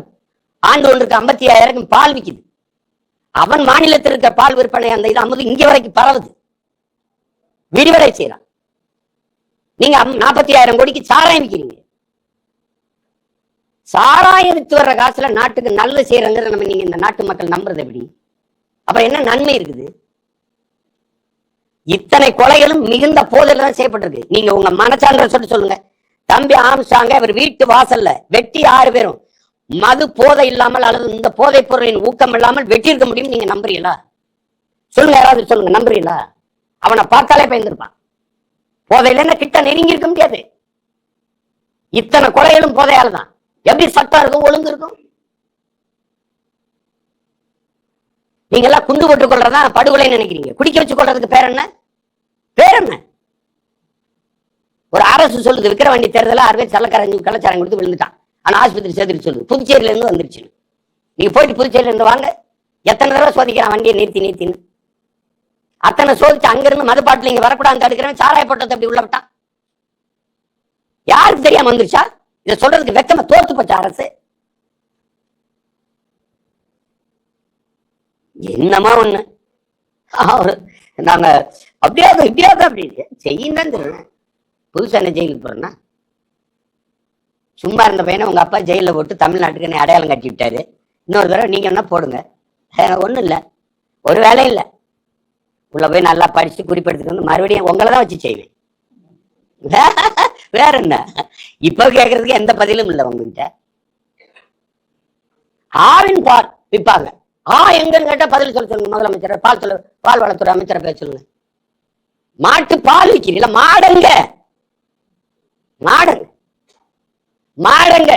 ஆண்டு ஒன்றுக்கு 55,000 பால் விற்குது. அவன் மாநிலத்தில் இருக்க பால் விற்பனை அந்த இது அம்மது இங்க வரைக்கும் பரவுது, விரிவடை செய்யறான். நீங்க 40,000 கோடிக்கு சாராயம் விற்கிறீங்க. சாராயம் வித்து வர்ற காசுல நாட்டுக்கு நல்லது செய்யறங்கிறத நம்ம நீங்க இந்த நாட்டு மக்கள் நம்புறது எப்படி? அப்புறம் என்ன நன்மை இருக்குது? இத்தனை கொலைகளும் மிகுந்த போதையில தான் செய்யப்பட்டிருக்கு. நீங்க உங்க மனச்சான்ற சொல்லுங்க. தம்பி ஆம்சாங்க அவர் வீட்டு வாசல்ல வெட்டி 6 பேரும் மது போதை இல்லாமல் அல்லது இந்த போதைப் பொருளின் ஊக்கம் இல்லாமல் வெட்டி இருக்க முடியும். நீங்க நம்புறீங்களா? சொல்லுங்க, யாராவது சொல்லுங்க, நம்புறீங்களா? அவனை பார்த்தாலே பயந்துருப்பான். போதையில என்ன கிட்ட நெருங்கி இருக்க முடியாது. இத்தனை கொலைகளும் போதையால தான். எப்படி சட்டம் இருக்கும், ஒழுங்கு இருக்கும்? நீங்க எல்லாம் குண்டு போட்டுக் கொள்றதா படுகொலை நினைக்கிறீங்க. குடிக்க வச்சு கொள்றதுக்கு பேர் என்ன? ஒரு அரசு சொல்லுது விக்கிரவாண்டி தேர்தல 6 பேர் கள்ளச்சாரம் கொடுத்து விழுந்துட்டான், ஆனா ஆஸ்பத்திரி சேர்த்துட்டு சொல்லுது புதுச்சேரியில இருந்து வந்துருச்சு. நீங்க போயிட்டு புதுச்சேரியில இருந்து வாங்க, எத்தனை தடவை சோதிக்கிறான் வண்டியை நிறுத்தின்னு. அத்தனை சோதிச்சு அங்கிருந்து மதுப்பாட்டில் இங்க வரக்கூடாது தடுக்கிறவன் சாராய போட்டத்தை அப்படி உள்ள விட்டான். யாருக்கு தெரியாம வந்துருச்சா? இதை சொல்றதுக்கு வெக்கமா தோத்து போச்ச அரசு. என்னமா ஒண்ணு நாங்க அப்படியாவது இப்படியாவது அப்படி செய்யுன்னு தெரியும். புதுசா என்ன ஜெயிலுக்கு போறேன்னா? சும்மா இருந்த பையனை உங்க அப்பா ஜெயில போட்டு தமிழ்நாட்டுக்கு என்ன அடையாளம் கட்டி விட்டாரு. இன்னொரு தடவை நீங்க என்ன போடுங்க, ஒண்ணும் இல்லை, ஒரு வேலையும் இல்லை. உள்ள போய் நல்லா படிச்சு குறிப்பெடுத்துட்டு வந்து மறுபடியும் உங்களை தான் வச்சு செய்வேன். வேற என்ன? இப்ப கேட்கறதுக்கு எந்த பதிலும் இல்லை உங்ககிட்ட. ஆவின் பால் விற்பாங்க. எங்கன்னு கேட்டா பதில் சொல்ல சொல்லுங்க. முதலமைச்சர் பால் வளத்துறை அமைச்சரை பேச சொல்லுங்க. மாட்டு பால் விற்கிறீங்களா? மாடுங்க மாடுங்க மாடுங்க.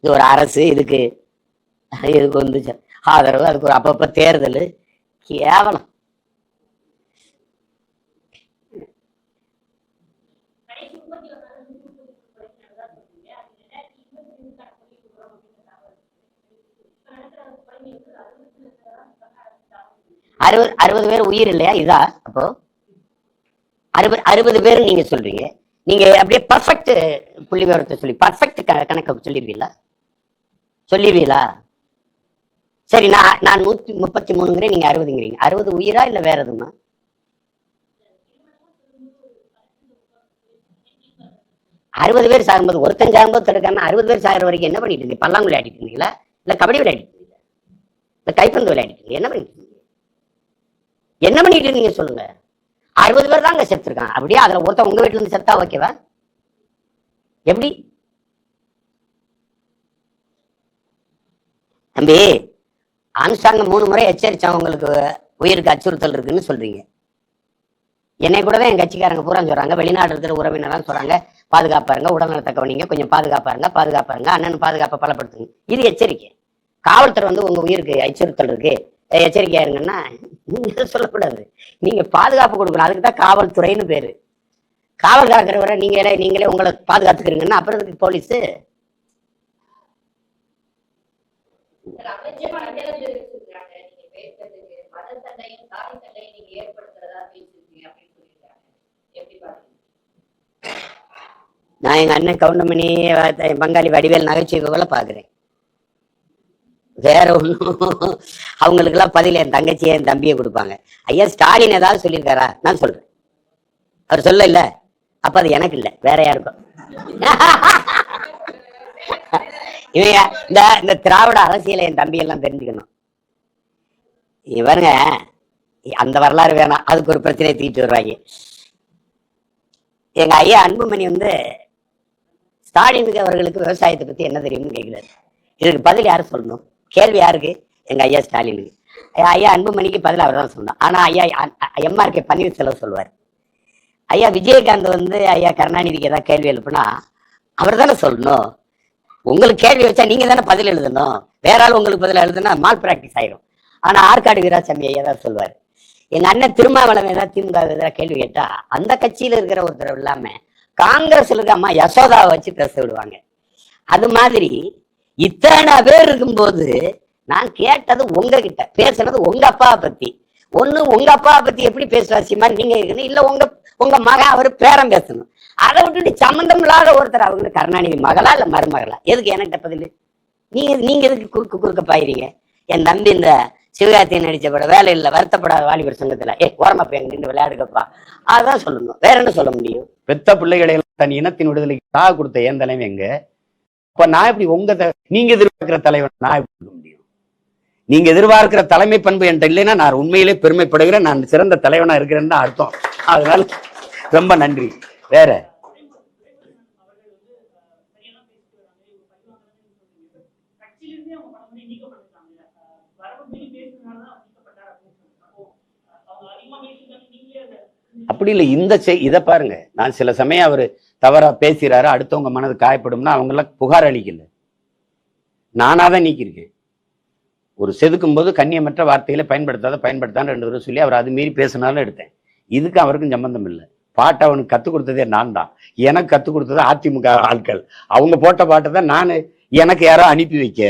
இது ஒரு அரசு, இதுக்கு வந்து ஆதரவு, அதுக்கு ஒரு அப்பப்ப தேர்தல், கேவலம். அறுபது பேர் உயிர் இல்லையா? இதா அப்போ 60 பேர் நீங்க சொல்றீங்க. நீங்க அப்படியே பர்ஃபெக்ட் புள்ளி விவரத்தை சொல்லி பர்ஃபெக்ட் கணக்கு சொல்லிடுவீங்களா? சரி, நான் 133ங்கிறேன், நீங்க 60ங்கிறீங்க. 60 உயிரா இல்ல வேற எதுமா? அறுபது பேர் சாகும்போது ஒருத்தன் சாகும்போது தடுக்காம 60 பேர் சாகிற வரைக்கும் என்ன பண்ணிட்டு இருந்தீங்க? பல்லாங்குழி விளையாடிட்டு இருந்தீங்களா? இல்ல கபடி விளையாடிட்டு இருந்தீங்களா? இல்ல கைப்பந்து விளையாடிட்டு இருந்தீங்க? என்ன பண்ணிட்டு இருந்தீங்க சொல்லுங்க. 60 பேர் தான் அங்க செத்துருக்கான். அப்படியே அதுல ஒருத்தன் உங்க வீட்டுல இருந்து செத்தா ஓகேவா? எப்படி தம்பி? ஆம்ஸ்ட்ராங் 3 முறை எச்சரிச்சா உங்களுக்கு உயிருக்கு அச்சுறுத்தல் இருக்குன்னு சொல்றீங்க. என்னை கூடவே என் கட்சிக்காரங்க பூரா சொல்றாங்க, வெளிநாடு இருக்கிற உறவினரான்னு சொல்றாங்க, பாதுகாப்பாருங்க, உடல்நல கவனிங்க, கொஞ்சம் பாதுகாப்பாருங்க, அண்ணன் பாதுகாப்பை பலப்படுத்துங்க. இது எச்சரிக்கை. காவல்துறை வந்து உங்க உயிருக்கு அச்சுறுத்தல் இருக்கு, எச்சரிக்கையா இருங்கன்னா நீங்க சொல்லக்கூடாது. நீங்க பாதுகாப்பு கொடுக்கணும். அதுக்கு தான் காவல்துறைன்னு பேரு. காவல் காக்கிறவரை நீங்களே உங்களை பாதுகாத்துக்கிறீங்கன்னா அப்புறம் இதுக்கு போலீஸ். நான் எங்க அண்ணன் கவுண்டமணி பங்காளி வடிவேல் நகைச்சுவை போல பாக்குறேன். வேற ஒண்ணும் அவங்களுக்கு எல்லாம் பதில் என் தங்கச்சியை என் தம்பியை கொடுப்பாங்க. ஐயா ஸ்டாலின் ஏதாவது சொல்லியிருக்காரா? நான் சொல்றேன். அவர் சொல்ல இல்ல, அப்ப அது எனக்கு இல்ல, வேற யாருக்கும். இவங்க இந்த திராவிட அரசியலை என் தம்பி எல்லாம் தெரிஞ்சுக்கணும். இவருங்க அந்த வரலாறு வேணாம், அதுக்கு ஒரு பிரச்சனையை தீட்டு வருவாங்க. எங்க ஐயா அன்புமணி வந்து ஸ்டாலினுக்கு அவர்களுக்கு விவசாயத்தை பத்தி என்ன தெரியும்னு கேட்கிறாரு. இதுக்கு பதில் யாரு சொல்லணும்? கேள்வி யாருக்கு? எங்க ஐயா ஸ்டாலினுக்கு. ஐயா அன்புமணிக்கு பதில் அவர் தான் சொல்லணும். ஆனா ஐயா எம்ஆர்கே பன்னீர்செல்வம் சொல்லுவார். ஐயா விஜயகாந்த் வந்து ஐயா கருணாநிதிக்கு ஏதாவது கேள்வி எழுப்புனா அவர் தானே சொல்லணும். உங்களுக்கு கேள்வி வச்சா நீங்க தானே பதில் எழுதணும். வேற ஆள் உங்களுக்கு பதில் எழுதுனா மால் பிராக்டிஸ் ஆயிரும். ஆனா ஆற்காடு வீராசாமி ஐயா தான் சொல்லுவார். எங்க அண்ணன் திருமாவளவன் ஏதாவது திமுக ஏதாவது கேள்வி கேட்டா அந்த கட்சியில இருக்கிற ஒருத்தர் இல்லாம காங்கிரஸ்ல இருக்க அம்மா யசோதாவை வச்சு பேச விடுவாங்க. அது மாதிரி இத்தனை பேர் இருக்கும்போது நான் கேட்டது உங்ககிட்ட, பேசுனது உங்க அப்பாவை பத்தி. ஒண்ணு உங்க அப்பாவை பத்தி எப்படி பேசுவா சீமா நீங்க இருக்கணும், இல்ல உங்க மகன் அவரு பேரம் பேசணும். அதை விட்டுட்டு சம்மந்தம் இல்லாத ஒருத்தர் அவங்க கருணாநிதி மகளா இல்ல மருமகளா? எதுக்கு என்கிட்ட பதில்? நீங்க எதுக்கு குறுக்க பாயிறீங்க? என் தம்பி இந்த சிவகார்த்தியை நடிச்ச படம் வேலை இல்லை வருத்தப்படாத வாலிபர் சங்கத்துல ஓரமா போய் நின்று விளையாடுக்கப்பா, அதான் சொல்லணும். வேற என்ன சொல்ல முடியும்? பெத்த பிள்ளைகளை தன் இனத்தின் விடுதலைக்கு சாக கொடுத்த என் தலைமை எங்க? அப்ப நான் எப்படி நீங்க எதிர்பார்க்கிற தலைவன் நான் எப்படி இருக்க முடியும்? நீங்க எதிர்பார்க்கிற தலைமை பண்பு என்கிட்ட இல்லைன்னா நான் உண்மையிலே பெருமைப்படுகிறேன், நான் சிறந்த தலைவனா இருக்கிறேன்னு தான் அர்த்தம். அதனால ரொம்ப நன்றி. வேற அப்படி இல்லை. இதை பாருங்க, நான் சில சமயம் அவரு தவறா பேசுறாரு, அடுத்தவங்க மனது காயப்படும்னா அவங்க எல்லாம் புகார் அளிக்கல, நானாதான் நீக்கியிருக்கேன். ஒரு செதுக்கும் போது கண்ணியமற்ற வார்த்தைகளை பயன்படுத்தான்னு 2 தடவை சொல்லி அவர் அது மீறி பேசினாலும் எடுத்தேன். இதுக்கு அவருக்கும் சம்பந்தம் இல்லை. பாட்டை அவனுக்கு கத்துக் கொடுத்ததே நான் தான். எனக்கு கத்துக் கொடுத்தது அதிமுக ஆட்கள். அவங்க போட்ட பாட்டை தான் நான் எனக்கு யாரோ அனுப்பி வைக்க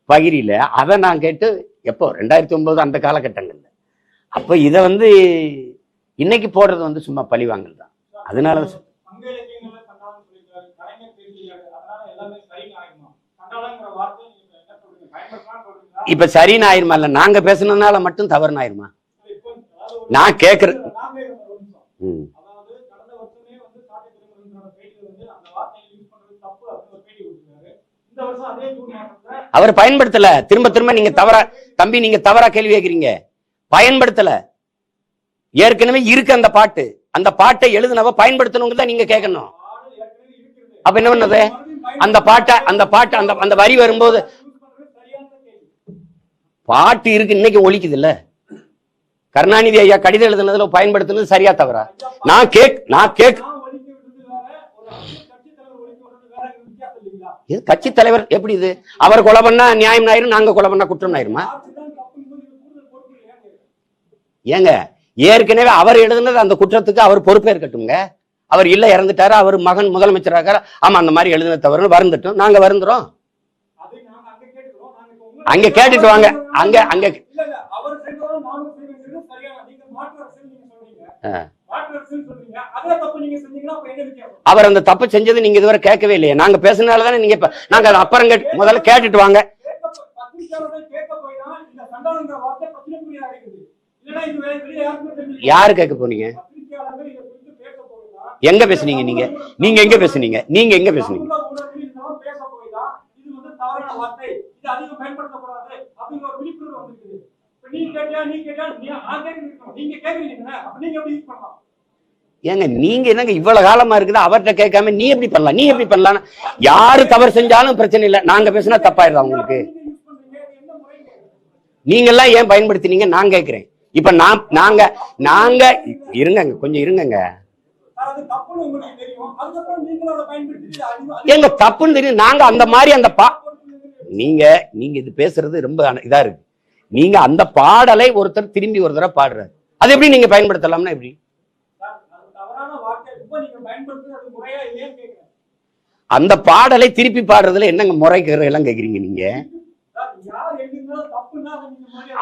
பகிரில அதை நான் கேட்டு எப்போ 2009 அந்த காலகட்டங்கள்ல. அப்ப இதை இன்னைக்கு போடுறது சும்மா பழிவாங்கல் தான். அதனால இப்ப சரின்னு ஆயிருமா? இல்ல நாங்க பேசுனதுனால மட்டும் தவறுன்னு ஆயிருமா? நான் கேக்குறேன். அவர் பயன்படுத்தல. திரும்ப திரும்ப நீங்க தவறா தம்பி, நீங்க தவறா கேள்வி கேட்கிறீங்க. பயன்படுத்தல. ஏற்கனவே இருக்கு அந்த பாட்டு. அந்த பாட்டை எழுதுனவ பயன்படுத்தணுங்க தான் நீங்க கேட்கணும். அப்ப என்ன பண்ணது? அந்த பாட்டை அந்த வரி வரும்போது பாட்டு இருக்கு, இன்னைக்கு ஒலிக்குது இல்ல. கருணாநிதி ஐயா கடிதம் எழுதுனதுல பயன்படுத்தினது சரியா தவறா? நான் கேக் கட்சி தலைவர் எப்படி இது? அவர் கொலை பண்ணா நியாயம் ஆயிரும், நாங்க கொலை பண்ணா குற்றம் ஆயிருமா? ஏங்க, ஏற்கனவே அவர் எழுதுனது அந்த குற்றத்துக்கு அவர் பொறுப்பேற்கட்டுங்க. அவர் இல்ல, இறந்துட்டாரு, அவர் மகன் முதலமைச்சராக, ஆமா அந்த மாதிரி எழுதுன தவறு வருந்துட்டோம், நாங்க வருந்துறோம். அங்க கேட்டுட்டு வாங்க. அங்க அவர் அந்த தப்பு செஞ்சது நீங்க இதுவரை கேட்கவே இல்லையே. நாங்க பேசினாலதானே நீங்க நாங்க அப்புறம் முதல்ல கேட்டுட்டு வாங்க. யாரு கேட்க போனீங்க? எங்க பேசுனீங்க? நீங்க எங்க பேசுனீங்க? ஏங்க நீங்க என்னங்க இவ்வளவு காலமா இருக்குது, அவர்கிட்ட கேட்காம நீ எப்படி பண்ணலாம்? யாரு தவறு செஞ்சாலும் பிரச்சனை இல்லை, நாங்க பேசினா தப்பாயிருதா உங்களுக்கு? நீங்க எல்லாம் ஏன் பயன்படுத்தினீங்க நான் கேட்கிறேன். இப்ப நாங்க இருங்க, கொஞ்சம் இருங்க. எங்க தப்புன்னு தெரியும். நாங்க அந்த மாதிரி நீங்க இது பேசுறது ரொம்ப இதா இருக்கு. நீங்க அந்த பாடலை ஒருத்தர் திரும்பி ஒரு தடவை பாடுறாரு, அது எப்படி நீங்க பயன்படுத்தலாம்னா எப்படி? அந்த பாடலை திருப்பி பாடுறதுல என்னங்க முறைக்கிற எல்லாம் கேக்குறீங்க நீங்க?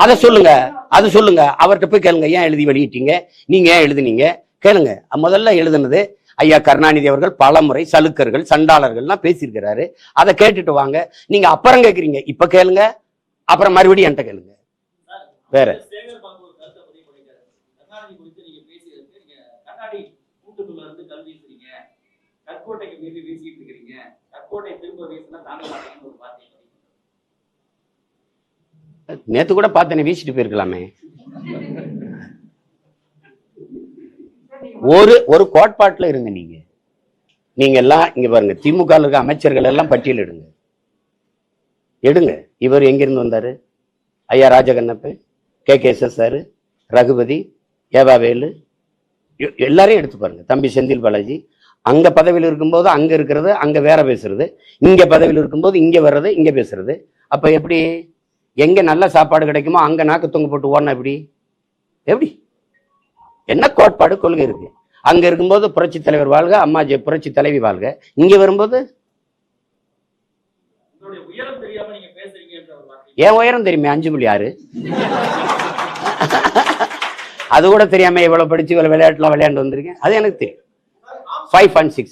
அத சொல்லுங்க. அவர்கிட்ட போய் கேளுங்க, ஏன் எழுதி வெளியிட்டீங்க, நீங்க ஏன் எழுதுனீங்க கேளுங்க. முதல்ல எழுதுனது ஐயா கருணாநிதி அவர்கள் பல முறை சலுக்கர்கள் சண்டாளர்கள்லாம் பேசியிருக்கிறாரு. அதை கேட்டுட்டு வாங்க. நீங்க அப்புறம் கேக்குறீங்க, இப்ப கேளுங்க, அப்புறம் மறுபடியும் என்கிட்ட கேளுங்க. வேற நேத்து கூட பார்த்தேன், வீசிட்டு போயிருக்கலாமே. ஒரு கோட்பாட்டுல இருங்க. நீங்க எல்லாம் இங்க பாருங்க, திமுக இருக்க அமைச்சர்கள் எல்லாம் பட்டியல் எடுங்க. இவர் எங்கிருந்து வந்தாரு? ஐயா ராஜகண்ணப்ப, KKSS, ரகுபதி, ஏவாவேலு, எல்லாரையும் எடுத்து பாருங்க. தம்பி செந்தில் பாலாஜி அங்க பதவியில் இருக்கும்போது அங்க இருக்கிறது அங்க வேற பேசுறது, இங்க பதவியில் இருக்கும்போது இங்க வர்றது இங்க பேசுறது. அப்ப எப்படி? எங்க நல்ல சாப்பாடு கிடைக்குமோ அங்க நாக்கு தொங்க போட்டு ஓடனா எப்படி? என்ன கோட்பாடு கொள்கை இருக்கு? அங்க இருக்கும்போது புரட்சி தலைவர் வாழ்க, அம்மா புரட்சி தலைவி வாழ்க. இங்க வரும்போது என் உயரம் தெரியுமே, 5.6. அது கூட தெரியாம இவ்வளவு படிச்சு இவ்வளவு விளையாட்டுலாம் விளையாண்டு வந்திருக்கேன், அது எனக்கு தெரியும். 5 and 6.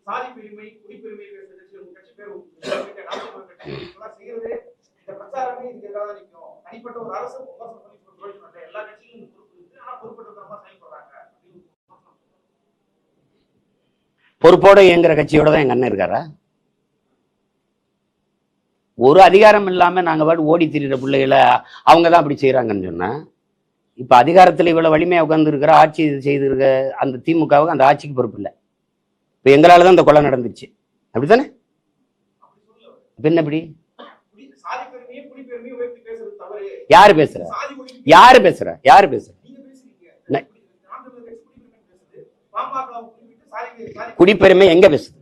சாதி பெருமை குடிப்பெருமை கட்சி பேர் இந்த பிரச்சாரமே இதுக்கு எதிராக நிற்கும். தனிப்பட்ட ஒரு அரசு எல்லா கட்சியும் பொறுப்போட இயங்குற கட்சியோட தான் எங்க அண்ணன் இருக்காரா? ஒரு அதிகாரம் இல்லாம நாங்க பாட்டு ஓடி திரிகிற பிள்ளைகளை அவங்கதான் அப்படி செய்யறாங்கன்னு சொன்னா, இப்ப அதிகாரத்துல இவ்வளவு வலிமையா உட்கார்ந்து இருக்கிற ஆட்சி செய்திருக்க அந்த திமுகவுக்கு அந்த ஆட்சிக்கு பொறுப்பு இல்லை. இப்ப எங்களாலதான் இந்த கொலை நடந்துருச்சு, அப்படித்தானே? என்ன எப்படி? யாரு பேசுற? குடிப்பெருமை எங்க பேசுது?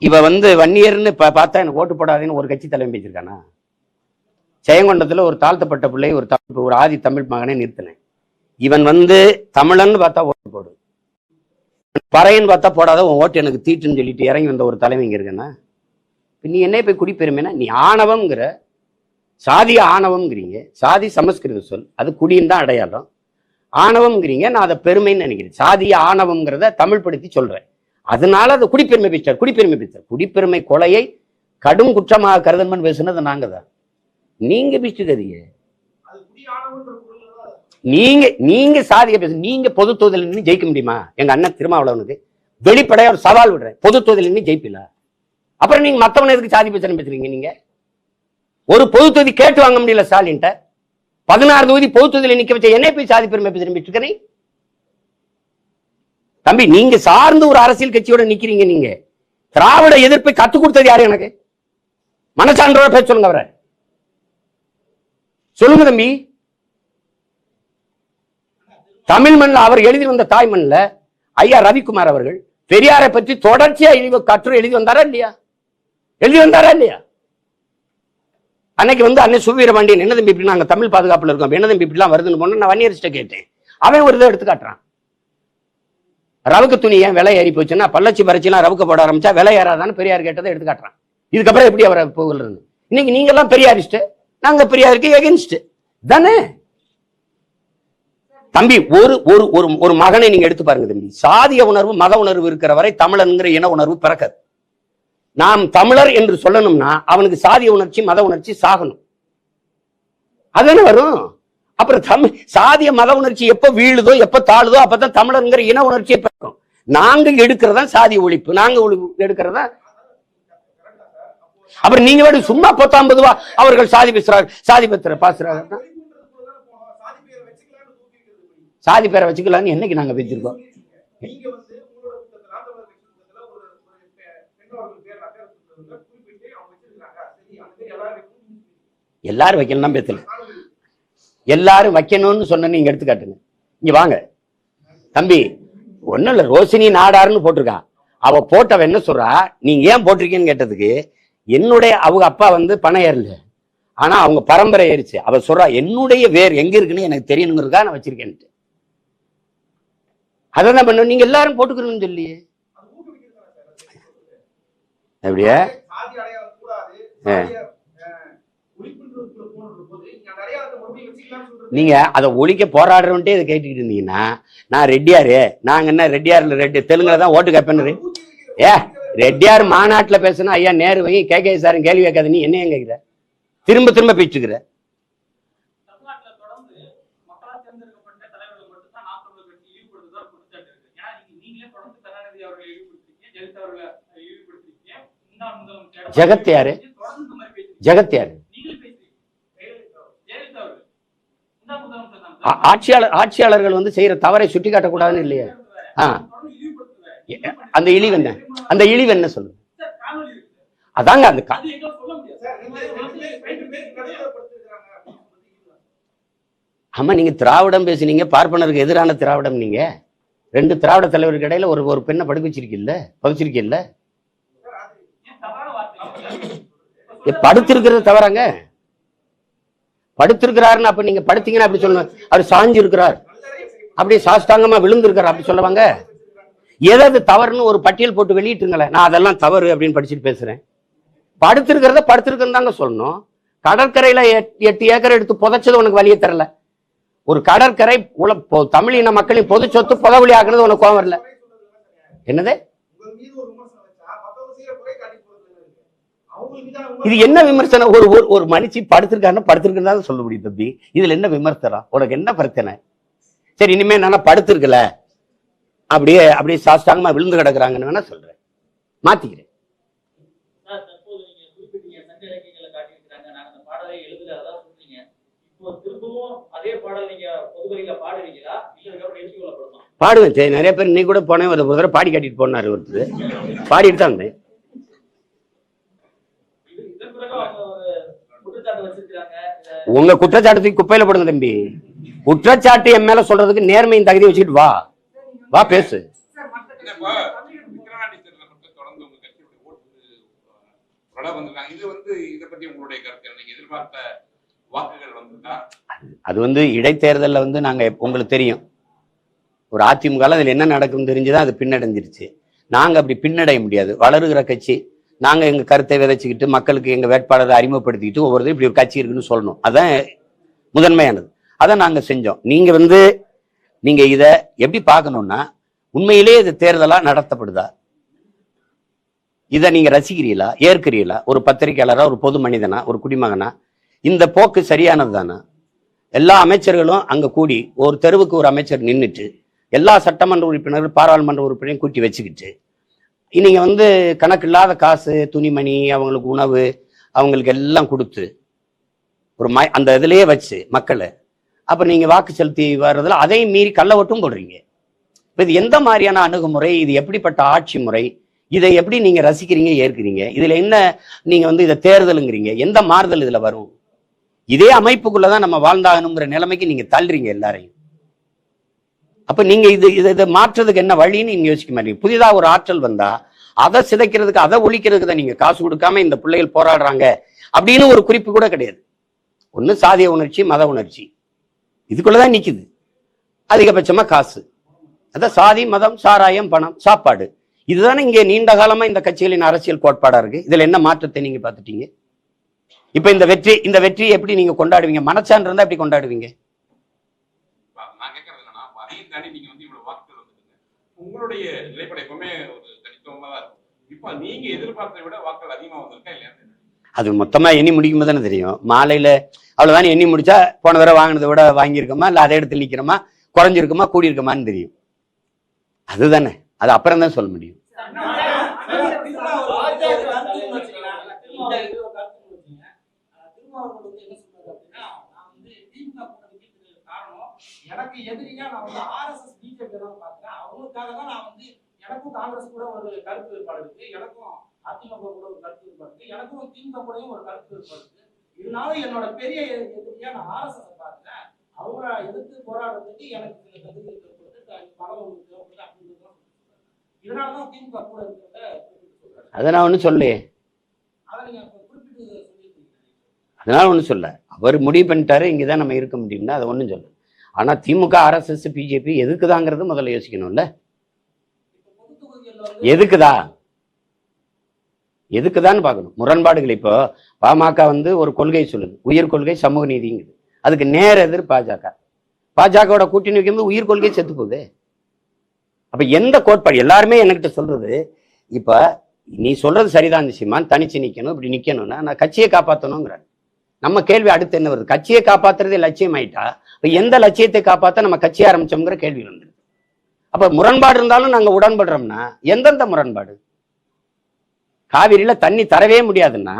இவ வன்னியர்னு பார்த்தா எனக்கு ஓட்டு போடாதுன்னு ஒரு கட்சி தலைமை பேசிருக்கானா? ஜெயங்கொண்டத்துல ஒரு தாழ்த்தப்பட்ட பிள்ளை, ஒரு ஆதி தமிழ் மகனை நிறுத்தினேன். இவன் தமிழன்னு பார்த்தா ஓட்டு போடு, பறையன்னு பார்த்தா போடாத, உன் ஓட்டு எனக்கு தீட்டுன்னு சொல்லிட்டு இறங்கி வந்த ஒரு தலைமை இங்க இருக்குன்னா, நீ என்ன போய் குடிப்பெருமைனா? நீ ஆணவம்ங்கிற, சாதிய ஆணவம்ங்கிறீங்க. சாதி சமஸ்கிருத சொல், அது குடின்னு தான் அடையாளம். ஆணவம்ங்கிறீங்க, நான் அதை பெருமைன்னு நினைக்கிறேன். சாதிய ஆணவம்ங்கிறத தமிழ் படுத்தி சொல்றேன். அதனால அதை குடிப்பெருமை பேச்சார். குடிப்பெருமை கொலையை கடும் குற்றமாக கருதன்மன் பேசுனது நாங்க தான். நீங்க பிச்சுக்காதீங்க. அது குடியானவன்ற பொருள் தான். நீங்க சாதிய பேச, நீங்க பொது தொகுதியில் நின்று ஜெயிக்க முடியுமா? எங்க அண்ணன் திருமாவளவனுக்கு வெளிப்படையா ஒரு சவால் விடுறேன், பொது தொகுதியில் நின்று ஜெயிப்பில. அப்புறம் நீங்க மத்தவன எதுக்கு சாதி பிரச்சனை பேசுறீங்க? நீங்க ஒரு பொது தொகுதி கேட்டு வாங்க முடியல ஸ்டாலின்ட்ட. 16 தொகுதி பொது தொகுதியில் நிக்க வச்ச என்ன போய் சாதி பெருமை பேசுறீங்க? தம்பி, நீங்க சார்ந்த ஒரு அரசியல் கட்சியோட நிக்கிறீங்க. நீங்க திராவிட எதிர்ப்பை கத்துக் கொடுத்தது யாரு? எனக்கு மனசான்றோட பேச சொல்லுங்க. அவரை சொல்லுங்க தம்பி. தமிழ் மண்ணில் அவர் எழுதி வந்த தாய் மண்ணில் ஐயா ரவிக்குமார் அவர்கள் பெரியாரை பற்றி தொடர்ச்சியா கட்டுரை எழுதி வந்தாரா இல்லையா? அன்னைக்கு வந்து அன்னை சுவீரபாண்டியன் என்ன தம்பி இப்படி நாங்க தமிழ் பாதுகாப்புல இருக்கோம், என்ன தம்பி இப்படிலாம் வருதுன்னு போன நான் வன்னியர்கிட்ட கேட்டேன். அவன் ஒரு இதை எடுத்து காட்டுறான். ரவுக்கு துணி ஏன் விலை ஏறி போச்சுன்னா பள்ளச்சி பறிச்சுலாம் ரவுக்க போட ஆரம்பிச்சா விலை ஏறாதான்னு பெரியார் கேட்டதை எடுத்து காட்டுறான். இதுக்கப்புறம் எப்படி அவரை போகிறது? இன்னைக்கு நீங்க எல்லாம் பெரியாரிஸ்ட், நாங்க பெரியாருக்கு எகென்ஸ்ட் தானே தம்பி. ஒரு ஒரு ஒரு மகனை நீங்க எடுத்து பாருங்க தம்பி. சாதிய உணர்வு மத உணர்வு இருக்கிற வரை தமிழன்கிற இன உணர்வு பிறக்காது. நாம் தமிழர் என்று சொல்லணும்னா அவனுக்கு சாதிய உணர்ச்சி மத உணர்ச்சி சாகணும், அதுதானே வரும். அப்புறம் சாதிய மத உணர்ச்சி எப்ப வீழுதோ எப்ப தாழுதோ அப்பதான் தமிழர்ங்கிற இன உணர்ச்சியை பிறக்கும். நாங்க எடுக்கிறதா சாதிய ஒழிப்பு, நாங்க எடுக்கிறதா. அப்புறம் நீங்க வேணும் சும்மா 50 ரூபா அவர்கள் சாதி பேசுறாங்க, சாதி பத்திர பாசுறாங்க. சாதி பேரை வச்சுக்கலான்னு என்னைக்கு நாங்க வச்சிருக்கோம்? எல்லாரும் வைக்கணும் தான் பேசல, எல்லாரும் வைக்கணும்னு சொன்ன நீங்க எடுத்துக்காட்டுங்க. இங்க வாங்க தம்பி, ஒன்னும் இல்ல, ரோஷினி நாடாருன்னு போட்டிருக்கா. அவ போட்டவ என்ன சொல்றா, நீங்க ஏன் போட்டிருக்கீன்னு கேட்டதுக்கு என்னுடைய அவங்க அப்பா வந்து பணம் ஏறல, ஆனா அவங்க பரம்பரை ஏறிச்சு. அவ சொல்றா என்னுடைய வேர் எங்க இருக்குன்னு எனக்கு தெரியணுங்கிறதுக்கா நான் வச்சிருக்கேன்ட்டு. அதான் பண்ண நீங்க எல்லாரும் போட்டுக்கணும்னு சொல்லி அப்படியே நீங்க அதை ஒழிக்க போராடுறவன்ட்டே இதை கேட்டுக்கிட்டு இருந்தீங்கன்னா நான் ரெட்டியாரு, நாங்க என்ன ரெட்டியார்ல ரெட்டி தெலுங்குல தான் ஓட்டு கேட்பேன்னு. ரெட்டியார் மாநாட்டுல பேசுனா ஐயா நேரு வை கே சார் கேள்வி கேட்காத, நீ என்ன கேட்கிற? திரும்ப திரும்ப பேச்சுக்கிற. ஜெகத் யாரு? ஜெகத் யாரு? ஆட்சியாளர்கள் வந்து செய்யற தவறை சுட்டி காட்டக்கூடாதுன்னு இல்லையா? அந்த இழிவு என்ன? அந்த இழிவு என்ன சொல்லுங்க? அதாங்க அந்த ஆமா, நீங்க திராவிடம் பேசுனீங்க, பார்ப்பனருக்கு எதிரான திராவிடம். நீங்க 2 திராவிட தலைவருக்கு இடையில ஒரு பெண்ணை படுக்க வச்சிருக்கீல்ல, பதிச்சிருக்கீல்ல. படுத்திருக்கிறது தவறாங்க? படுத்திருக்கிறாருன்னு அப்ப நீங்க படுத்தீங்கன்னா அப்படி சொல்லணும். அவர் சாஞ்சு இருக்கிறார், அப்படியே சாஷ்டாங்கமா விழுந்திருக்கிறார் அப்படி சொல்லுவாங்க. எதாவது தவறுன்னு ஒரு பட்டியல் போட்டு வெளியிட்டுங்களேன், நான் அதெல்லாம் தவறு அப்படின்னு படிச்சுட்டு பேசுறேன். படுத்திருக்கிறத படுத்திருக்கிறன்னு தாங்க சொல்லணும். கடற்கரையில 8 ஏக்கர் எடுத்து புதைச்சது உனக்கு வழியே தரல. ஒரு கடற்கரை தமிழின மக்களின் பொது சொத்து புதவழி ஆக்குறது உனக்கு கோவம் வரல. என்னது இது? என்ன விமர்சனம்? ஒரு மனுஷி படுத்திருக்காருன்னா படுத்திருக்கிறதா சொல்ல முடியும் தம்பி. இதுல என்ன விமர்சனம்? உனக்கு என்ன பிரச்சனை? சரி, இனிமே நானா படுத்திருக்கல, அப்படியே சாஷ்டாங்கமா விழுந்து கிடக்குறாங்கன்னு வேணா சொல்றேன், மாத்திக்கிறேன். பாடுவேன். நிறைய பேர் நீ கூட போனேன், ஒரு தடவை பாடி காட்டிட்டு போனாரு ஒருத்தர், பாடிட்டு தான் இருந்தேன். உங்க குற்றச்சாட்டு குப்பையில போடுங்க தம்பி. குற்றச்சாட்டு என் மேல சொல்றதுக்கு நேர்மையின் தகுதி வச்சுக்கிட்டு வா பேசு. அது வந்து இடைத்தேர்தலில் வந்து நாங்க உங்களுக்கு தெரியும், ஒரு அதிமுக அதில் என்ன நடக்கும் தெரிஞ்சுதான் அது பின்னடைஞ்சிருச்சு. நாங்க அப்படி பின்னடைய முடியாது, வளருகிற கட்சி. நாங்க எங்க கருத்தை விதைச்சுக்கிட்டு மக்களுக்கு எங்க வேட்பாளரை அறிமுகப்படுத்திக்கிட்டு ஒவ்வொரு இப்படி ஒரு கட்சி இருக்குன்னு சொல்லணும், அதான் முதன்மையானது. அதை நாங்க செஞ்சோம். நீங்க இத எப்படி பார்க்கணும்னா, உண்மையிலே இது தேர்தலா நடத்தப்படுதா, இதை நீங்க ரசிக்கிறீங்களா, ஏற்கிறீங்களா? ஒரு பத்திரிகையாளரா, ஒரு பொது மனிதனா, ஒரு குடிமகனா இந்த போக்கு சரியானது தானே? எல்லா அமைச்சர்களும் அங்க கூடி ஒரு தெருவுக்கு ஒரு அமைச்சர் நின்றுட்டு எல்லா சட்டமன்ற உறுப்பினர்கள் பாராளுமன்ற உறுப்பினரையும் கூட்டி வச்சுக்கிட்டு நீங்க வந்து கணக்கு இல்லாத காசு, துணிமணி, அவங்களுக்கு உணவு, அவங்களுக்கு எல்லாம் கொடுத்து ஒரு அந்த இதுலயே வச்சு மக்களை அப்ப நீங்க வாக்கு செலுத்தி வர்றதுல அதையும் மீறி கள்ள ஓட்டும் போடுறீங்க. இது எந்த மாதிரியான அணுகுமுறை? இது எப்படிப்பட்ட ஆட்சி முறை? இதை எப்படி நீங்க ரசிக்கிறீங்க, ஏற்கிறீங்க? இதுல என்ன நீங்க வந்து இதை தேர்தலுங்கிறீங்க? எந்த மாறுதல் இதுல வரும்? இதே அமைப்புக்குள்ளதான் நம்ம வாழ்ந்தாகணுங்கிற நிலைமைக்கு நீங்க தள்ளுறீங்க எல்லாரையும். அப்ப நீங்க இதை மாற்றுறதுக்கு என்ன வழின்னு நீங்க யோசிக்க மாட்டீங்க. புதிதா ஒரு ஆற்றல் வந்தா அதை சிதைக்கிறதுக்கு, அதை ஒழிக்கிறதுக்கு தான் நீங்க காசு கொடுக்காம இந்த பிள்ளைகள் போராடுறாங்க அப்படின்னு ஒரு குறிப்பு கூட கிடையாது. ஒண்ணு சாதிய உணர்ச்சி, மத உணர்ச்சி, இதுக்குள்ளதான் நிக்குது. அதிகபட்சமா காசு, அதான் சாதி, மதம், சாராயம், பணம், சாப்பாடு. இதுதானே இங்கே நீண்ட காலமா இந்த கட்சிகளின் அரசியல் கோட்பாடா இருக்கு. இதுல என்ன மாற்றத்தை நீங்க பார்த்துட்டீங்க? இப்ப இந்த வெற்றி எப்படி நீங்க கொண்டாடுவீங்க? மனச்சான்று இருந்தா எப்படி கொண்டாடுவீங்க? உங்களுடைய நிலைப்படை எப்பவுமே ஒரு தனித்துவமா தான் இருக்கும். இப்ப நீங்க எதிர்பார்த்ததை விட வாக்கள் அதிகமா வந்திருக்கா இல்லையா? அது மொத்தமா எண்ணி முடிக்கும் போது தானே தெரியும். மாலையில அவ்வளவுதானே எண்ணி முடிச்சா போன தடவை வாங்கினதை விட வாங்கியிருக்கோமா, இல்ல அதே இடத்துல நிக்கிறோமா, குறைஞ்சிருக்குமா, கூடியிருக்குமான்னு தெரியும். அதுதானே, அது அப்புறம் தான் சொல்ல முடியும். எனக்கு எதிரியா நான் வந்து RSS பிஜேபி தான் பார்த்தேன். அவங்களுக்காக தான் நான் வந்து எனக்கும் காங்கிரஸ் கூட ஒரு கருத்து வேறுபாடு இருக்கு, எனக்கும் அதிமுக கூட ஒரு கருத்து வேறுபாடு இருக்கு, எனக்கும் திமுக கூடயும் ஒரு கருத்து வேறுபாடு இருக்கு. இதனால என்னோட பெரிய எதிரியா நான் RSS பார்த்தேன். அவங்கள எதிர்த்து போராடுறதுக்கு எனக்கு சில தகுதி தேவைப்படுது, பலம் உங்களுக்கு தேவைப்படுது அப்படின்றது. இதனாலதான் திமுக கூட இருக்கிறத சொல்றேன். அதை நான் ஒன்றும் சொல்லையே, அதை நீங்க குறிப்பிட்டு சொல்லியிருக்கீங்க. அதனால ஒன்றும் சொல்ல. அவர் முடிவு பண்ணிட்டாரு, இங்கதான் நம்ம இருக்க முடியும்னா அதை ஒன்றும் சொல்ல. ஆனா திமுக, RSS, பிஜேபி எதுக்குதாங்கிறது முதல்ல யோசிக்கணும்ல. எதுக்குதான்னு பார்க்கணும். முரண்பாடுகள் இப்போ பாமக வந்து ஒரு கொள்கை சொல்லுது, உயிர் கொள்கை சமூக நீதிங்குது. அதுக்கு நேர் எதிர் பாஜகவோட கூட்டணி வைக்கும்போது உயிர் கொள்கை செத்து போகுது. அப்ப எந்த கோட்பாடு? எல்லாருமே என்கிட்ட சொல்றது, இப்ப நீ சொல்றது சரிதான் சீமான், தனிச்சு நிக்கணும், இப்படி நிக்கணும்னா நான் கட்சியை காப்பாற்றணுங்கிறாங்க. நம்ம கேள்வி அடுத்து என்ன வருது? கட்சியை காப்பாத்துறதே லட்சியம் ஆயிட்டா எந்த லட்சியத்தை காப்பாற்ற நம்ம கட்சி ஆரம்பிச்சோம்ங்கிற கேள்வி வந்துருது. அப்ப முரண்பாடு இருந்தாலும் நாங்க உடன்படுறோம்னா எந்தெந்த முரண்பாடு? காவிரியில தண்ணி தரவே முடியாதுன்னா,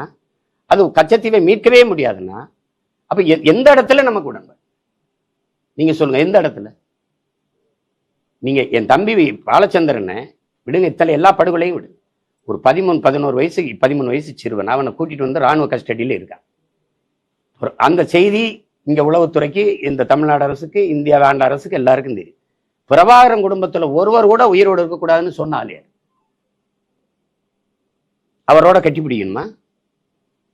அது கச்சத்தீவை மீட்கவே முடியாதுன்னா, அப்ப எந்த இடத்துல நமக்கு உடன்பாடு? நீங்க சொல்லுங்க, எந்த இடத்துல? நீங்க என் தம்பி பாலச்சந்திரனை விடுங்க, இத்தனை எல்லா படுகொலையும் விடு. ஒரு 13 வயசு சிறுவன், அவனை கூட்டிட்டு வந்து ராணுவ கஸ்டடியில இருக்கான். அந்த செய்தி இங்க உளவுத்துறைக்கு, இந்த தமிழ்நாடு அரசுக்கு, இந்தியா ஆண்ட அரசுக்கு எல்லாருக்கும் தெரியும். பிரபாகரன் குடும்பத்துல ஒருவர் கூட உயிரோடு இருக்கக்கூடாதுன்னு சொன்னாலே அவரோட கட்டி பிடிக்கணுமா?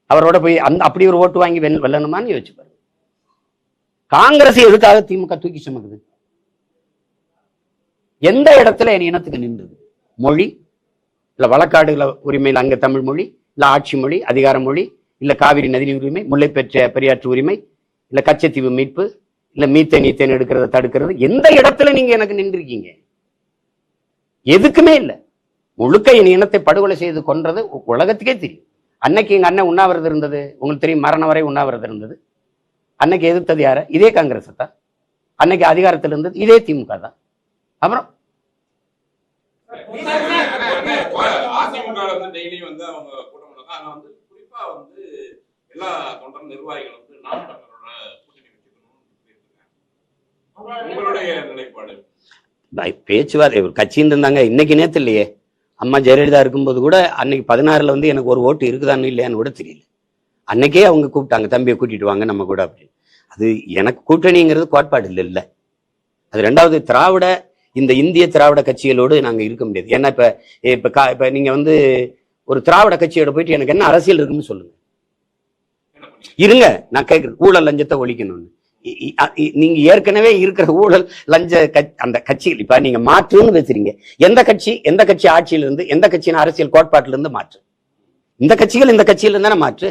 அவரோட போய் அப்படி ஒரு ஓட்டு வாங்கி வெல்லணுமான்னு யோசிச்சு பாருங்க. காங்கிரஸ் எதுக்காக திமுக தூக்கி சுமக்குது? எந்த இடத்துல என் இனத்துக்கு நின்றது? மொழி இல்ல வழக்காடுகள உரிமையில் அங்க தமிழ் மொழி, இல்ல ஆட்சி மொழி, அதிகார மொழி, இல்ல காவிரி நதி உரிமை, முல்லை பெரியாற்று உரிமை, இல்ல கச்சத்தீவு மீட்பு, இல்ல மீத்தேன் எடுக்கிறத தடுக்கிறது? எந்த இடத்துல நீங்க எனக்கு நின்றுருக்கீங்க? எதுக்குமே இல்லை. முழுக்க என் இனத்தை படுகொலை செய்து கொன்றது உலகத்துக்கே தெரியும். அன்னைக்கு எங்க அண்ணன் உண்ணாவிரதம் இருந்தது, உங்களுக்கு தெரியும், மரணம் வரை உண்ணாவிரதம் இருந்தது. அன்னைக்கு எதிர்த்தது யார? இதே காங்கிரஸ் தான். அன்னைக்கு அதிகாரத்தில் இருந்தது இதே திமுக தான். அப்புறம் பேச்சுவார்த்தை கட்சின்னு இருந்தாங்க. இன்னைக்கு நேத்து இல்லையே, அம்மா ஜெயலலிதா இருக்கும்போது கூட அன்னைக்கு 16 வந்து எனக்கு ஒரு ஓட்டு இருக்குதான்னு இல்லையான்னு கூட தெரியல. அன்னைக்கே அவங்க கூப்பிட்டாங்க, தம்பியை கூட்டிட்டு வாங்க நம்ம கூட அப்படின்னு. அது எனக்கு கூட்டணிங்கிறது கோட்பாடு இல்லை. அது ரெண்டாவது, திராவிட இந்த இந்திய திராவிட கட்சிகளோடு நாங்க இருக்க முடியாது. ஏன்னா இப்ப நீங்க வந்து ஒரு திராவிட கட்சியோட போயிட்டு எனக்கு என்ன அரசியல் இருக்குன்னு சொல்லுங்க. இருங்க, நான் கேட்கிறேன், ஊழல் லஞ்சத்தை ஒழிக்கணும்னு. நீங்க ஏற்கனவே இருக்கிற ஊழல் லஞ்ச அந்த கட்சிகள் இப்ப நீங்க மாற்றுன்னு பேசுறீங்க. எந்த கட்சி ஆட்சியில இருந்து, எந்த கட்சியின் அரசியல் கோட்பாட்டில இருந்து மாற்று? இந்த கட்சிகள் இந்த கட்சியில இருந்தானே மாற்று.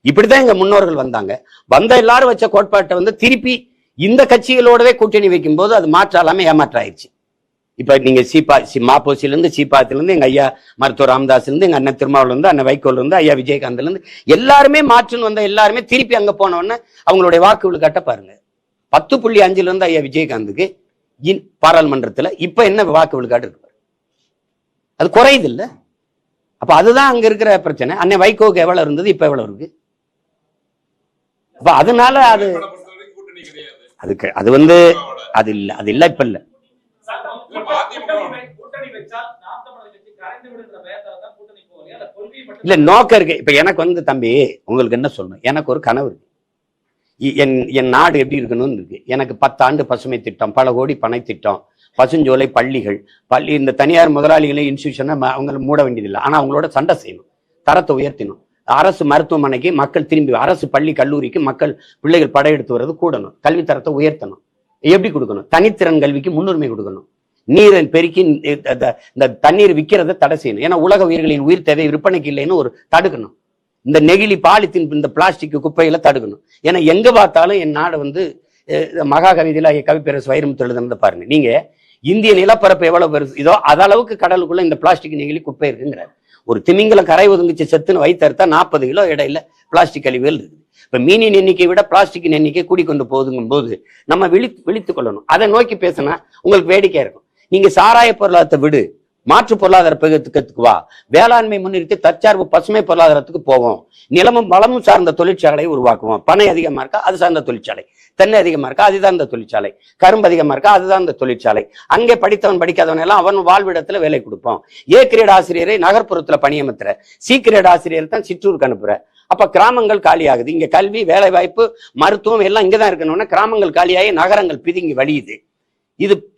இப்படிதான் எங்க முன்னோர்கள் வந்தாங்க. வந்த எல்லாரும் வச்ச கோட்பாட்டை வந்து திருப்பி இந்த கட்சிகளோடவே கூட்டணி வைக்கும் போது அது மாற்றாலாம ஏமாற்றாயிருச்சு. இப்ப நீங்க மாப்போசில இருந்து சீப்பாத்துல இருந்து எங்க ஐயா மருத்துவர் ராமதாஸ்ல இருந்து எங்க அண்ணன் திருமாவளவன்ல இருந்து அண்ணன் வைகோல இருந்து ஐயா விஜயகாந்த்ல இருந்து எல்லாருமே மாற்றுன்னு வந்த எல்லாருமே திருப்பி அங்க போனோடனே அவங்களுடைய வாக்கு விழுக்காட்ட பாருங்க. 10.5 இருந்து ஐயா விஜயகாந்துக்கு பாராளுமன்றத்துல இப்ப என்ன வாக்கு விழுக்காட்டு இருக்கு, அது குறையுது இல்ல. அப்ப அதுதான் அங்க இருக்கிற பிரச்சனை. அண்ணன் வைகோக்கு எவ்வளவு இருந்தது, இப்ப எவ்வளவு இருக்கு. அப்ப அதனால அது அதுக்கு அது வந்து அது இல்ல, அது இல்ல, இப்ப இல்ல. இல்ல நோக்கம் இருக்கு. இப்ப எனக்கு வந்து தம்பி உங்களுக்கு என்ன சொல்லணும், எனக்கு ஒரு கனவு இருக்கு. என் நாடு எப்படி இருக்கணும்னு இருக்கு. எனக்கு 10 ஆண்டு பசுமை திட்டம், பல கோடி பனை திட்டம், பசுஞ்சோலை, பள்ளிகள், இந்த தனியார் முதலாளிகளை இன்ஸ்டியூஷனை அவங்க மூட வேண்டியதில்லை. ஆனா அவங்களோட சண்டை செய்யணும், தரத்தை உயர்த்தணும். அரசு மருத்துவமனைக்கு மக்கள் திரும்பி, அரசு பள்ளி கல்லூரிக்கு மக்கள் பிள்ளைகள் படையெடுத்து வர்றது கூடணும். கல்வி தரத்தை உயர்த்தணும். எப்படி கொடுக்கணும், தனித்திறன் கல்விக்கு முன்னுரிமை கொடுக்கணும். நீரை பெருக்கி இந்த தண்ணீர் விற்கிறத தடை செய்யணும். ஏன்னா உலக உயிர்களின் உயிர் தேவை விற்பனைக்கு இல்லைன்னு ஒரு தடுக்கணும். இந்த நெகிழி, பாலித்தீன், இந்த பிளாஸ்டிக் குப்பைகளை தடுக்கணும். ஏன்னா எங்க பார்த்தாலும் என் நாடு வந்து மகாகவிதையில கவிப்பேரசு வைரமுத்து எழுதுனதை பாருங்க. நீங்க இந்திய நிலப்பரப்பு எவ்வளவு பெருசு இதோ அது அளவுக்கு கடலுக்குள்ள இந்த பிளாஸ்டிக் நெகிழி குப்பை இருக்குங்கிறார். ஒரு திமிங்கல கரை ஒதுங்கிச்சு செத்துன்னு வைத்தறுத்தா 40 கிலோ இடையில பிளாஸ்டிக் கழிவுகள் இருக்குது. இப்ப மீனின் எண்ணிக்கை விட பிளாஸ்டிக்கின் எண்ணிக்கை கூடிக்கொண்டு போகுதுங்கும் போது நம்ம விழித்துக் கொள்ளணும். அதை நோக்கி பேசினா உங்களுக்கு வேடிக்கையா இருக்கும். நீங்க சாராய பொருளாதாரத்தை விடு, மாற்று பொருளாதார பெருக்கத்துக்கு வா, வேளாண்மை முன்னிறுத்தி தற்சார்பு பசுமை பொருளாதாரத்துக்கு போவோம், நிலமும் வளமும் சார்ந்த தொழிற்சாலையை உருவாக்குவோம். பனை அதிகமா இருக்கா, அது சார்ந்த தொழிற்சாலை. தென்னை அதிகமா இருக்கா, அதுதான் இந்த தொழிற்சாலை. கரும்பு அதிகமா இருக்கா, அதுதான் இந்த தொழிற்சாலை. அங்கே படித்தவன் படிக்காதவன் எல்லாம் அவன் வாழ்விடத்துல வேலை கொடுப்போம். ஏ கிரேட் ஆசிரியரை நகர்ப்புறத்துல பணியமர்த்துற, சி கிரேட் ஆசிரியர் தான் சிற்றூருக்கு அனுப்புற. அப்ப கிராமங்கள் காலியாகுது. இங்க கல்வி, வேலை வாய்ப்பு, மருத்துவம் எல்லாம் இங்கதான் இருக்கணும்னா கிராமங்கள் காலியாகி நகரங்கள் பிதுங்கி வழியுது.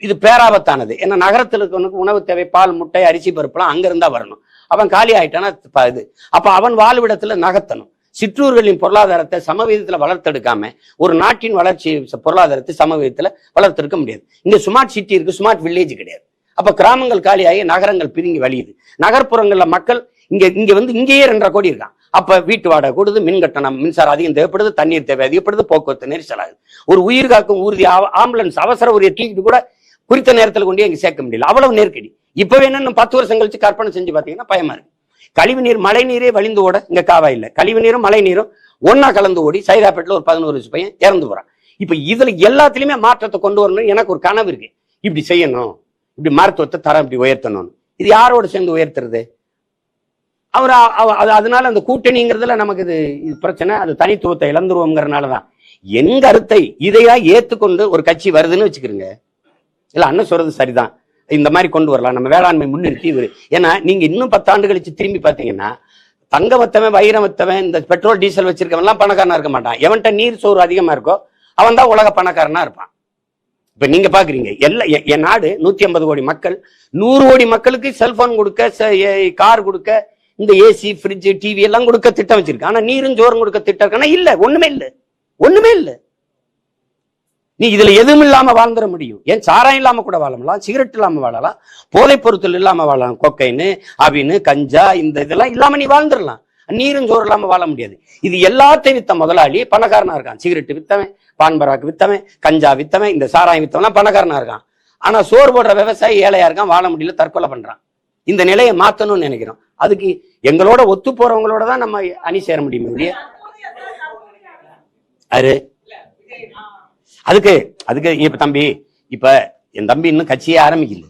இது பேராபத்தானது. ஏன்னா நகரத்தில் இருக்கவனுக்கு உணவு தேவை, பால், முட்டை, அரிசி, பருப்புலாம் அங்க இருந்தா வரணும். அவன் காலி ஆயிட்டானா இது. அப்ப அவன் வாழ்விடத்துல நகர்த்தணும். சிற்றூர்களின் பொருளாதாரத்தை சமவீதத்துல வளர்த்தெடுக்காம ஒரு நாட்டின் வளர்ச்சி பொருளாதாரத்தை சமவீதத்துல வளர்த்தெடுக்க முடியாது. இங்க ஸ்மார்ட் சிட்டி இருக்கு, ஸ்மார்ட் வில்லேஜ் கிடையாது. அப்ப கிராமங்கள் காலியாகி நகரங்கள் பிரிங்கி வழியுது. நகர்ப்புறங்கள்ல மக்கள் இங்க வந்து இங்கேயே 2.5 கோடி இருக்கான். அப்ப வீட்டு வாடகை கூடுது, மின் கட்டணம், மின்சாரம் அதிகம் தேவைப்படுது, தண்ணீர் தேவை அதிகப்படுது, போக்குவரத்து நெரிசல் ஆகுது. ஒரு உயிர் காக்கும் ஊர்தி ஆம்புலன்ஸ் அவசர உரிய தூக்கிட்டு கூட குறித்த நேரத்தில் கொண்டு இங்க சேர்க்க முடியல, அவ்வளவு நெருக்கடி. இப்ப வேணும் 10 வருஷம் கழிச்சு கற்பனை செஞ்சு பாத்தீங்கன்னா பயமா இருக்கு. கழிவு நீர், மழை நீரே வழிந்து ஓட இங்க காவா இல்ல. கழிவு நீரும் மழை நீரும் ஒன்னா கலந்து ஓடி சைதாப்பேட்டில் ஒரு 11 வயசு பையன் இறந்து போறான். இப்ப இதுல எல்லாத்துலயுமே மாற்றத்தை கொண்டு வரணும். எனக்கு ஒரு கனவு இருக்கு, இப்படி செய்யணும், இப்படி மருத்துவத்தை தரம் இப்படி உயர்த்தணும். இது யாரோட சேர்ந்து உயர்த்துறது? அதனால அந்த கூட்டணிங்கிறதுல நமக்கு இது பிரச்சனை. அது தனித்துவத்தை இழந்துருவோங்கிறதுனாலதான் என் கருத்தை இதையா ஏத்துக்கொண்டு ஒரு கட்சி வருதுன்னு வச்சுக்கிறீங்க. இல்ல அண்ணன் சொல்றது சரிதான், இந்த மாதிரி கொண்டு வரலாம், நம்ம வேளாண்மை முன்னிறுத்தி இவரு. ஏன்னா நீங்க இன்னும் 10 ஆண்டு கழிச்சு திரும்பி பாத்தீங்கன்னா தங்கமத்தவன், வைரமத்தவன், இந்த பெட்ரோல் டீசல் வச்சிருக்கவன் எல்லாம் பணக்காரனா இருக்க மாட்டான். எவன்கிட்ட நீர் சோறு அதிகமா இருக்கோ அவன் தான் உலக பணக்காரனா இருப்பான். இப்ப நீங்க பாக்குறீங்க என் நாடு 150 கோடி மக்கள், 100 கோடி மக்களுக்கு செல்போன் கொடுக்க, கார் கொடுக்க, இந்த ஏசி, ஃப்ரிட்ஜ், டிவி எல்லாம் கொடுக்க திட்டம் வச்சிருக்கு. ஆனா நீரும் ஜோறும் கொடுக்க திட்டம் இருக்கானா? இல்ல, ஒண்ணுமே இல்ல, ஒண்ணுமே இல்ல. நீ இதுல எதுவும் இல்லாம வாழ்ந்துட முடியும். ஏன் சாராயம் இல்லாம கூட வாழலாம், சிகரெட் இல்லாம வாழலாம், போதைப் பொருட்கள் இல்லாம வாழலாம், கொக்கைன்னு, அபின்னு, கஞ்சா, இந்த இதெல்லாம் இல்லாம நீ வாழ்ந்துடலாம். நீரும் ஜோறு இல்லாம வாழ முடியாது. இது எல்லாத்தையும் வித்த முதலாளி பணக்காரனா இருக்கான். சிகரெட் வித்தவன், பான்பராக்கு வித்தவன், கஞ்சா வித்தவன், இந்த சாராயம் வித்தவன் பணக்காரனா இருக்கான். ஆனா சோறு போடுற விவசாயி ஏழையா இருக்கான், வாழ முடியல, தற்கொலை பண்றான். இந்த நிலையை மாத்தணும்னு நினைக்கிறோம். அதுக்கு எங்களோட ஒத்து போறவங்களோட தான் நம்ம அணி சேர முடியும். அதுக்கு இப்ப தம்பி, இப்ப என் தம்பி இன்னும் கட்சியே ஆரம்பிக்கல.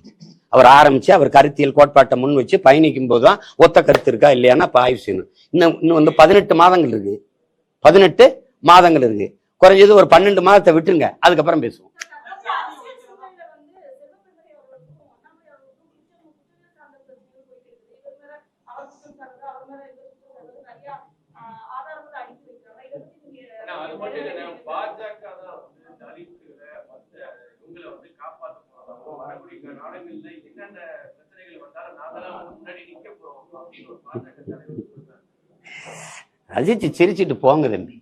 அவர் ஆரம்பிச்சு அவர் கருத்தியல் கோட்பாட்டை முன் வச்சு பயணிக்கும் போதுதான் ஒத்த கருத்து இருக்கா இல்லையானா இப்ப ஆய்வு செய்யணும். இன்னும் வந்து 18 மாதங்கள் இருக்கு, 18 மாதங்கள் இருக்கு. குறைஞ்சது ஒரு 12 மாதத்தை விட்டுருங்க, அதுக்கப்புறம் பேசுவோம். ரசிச்சு சிரிச்சுட்டு போங்க தம்பி.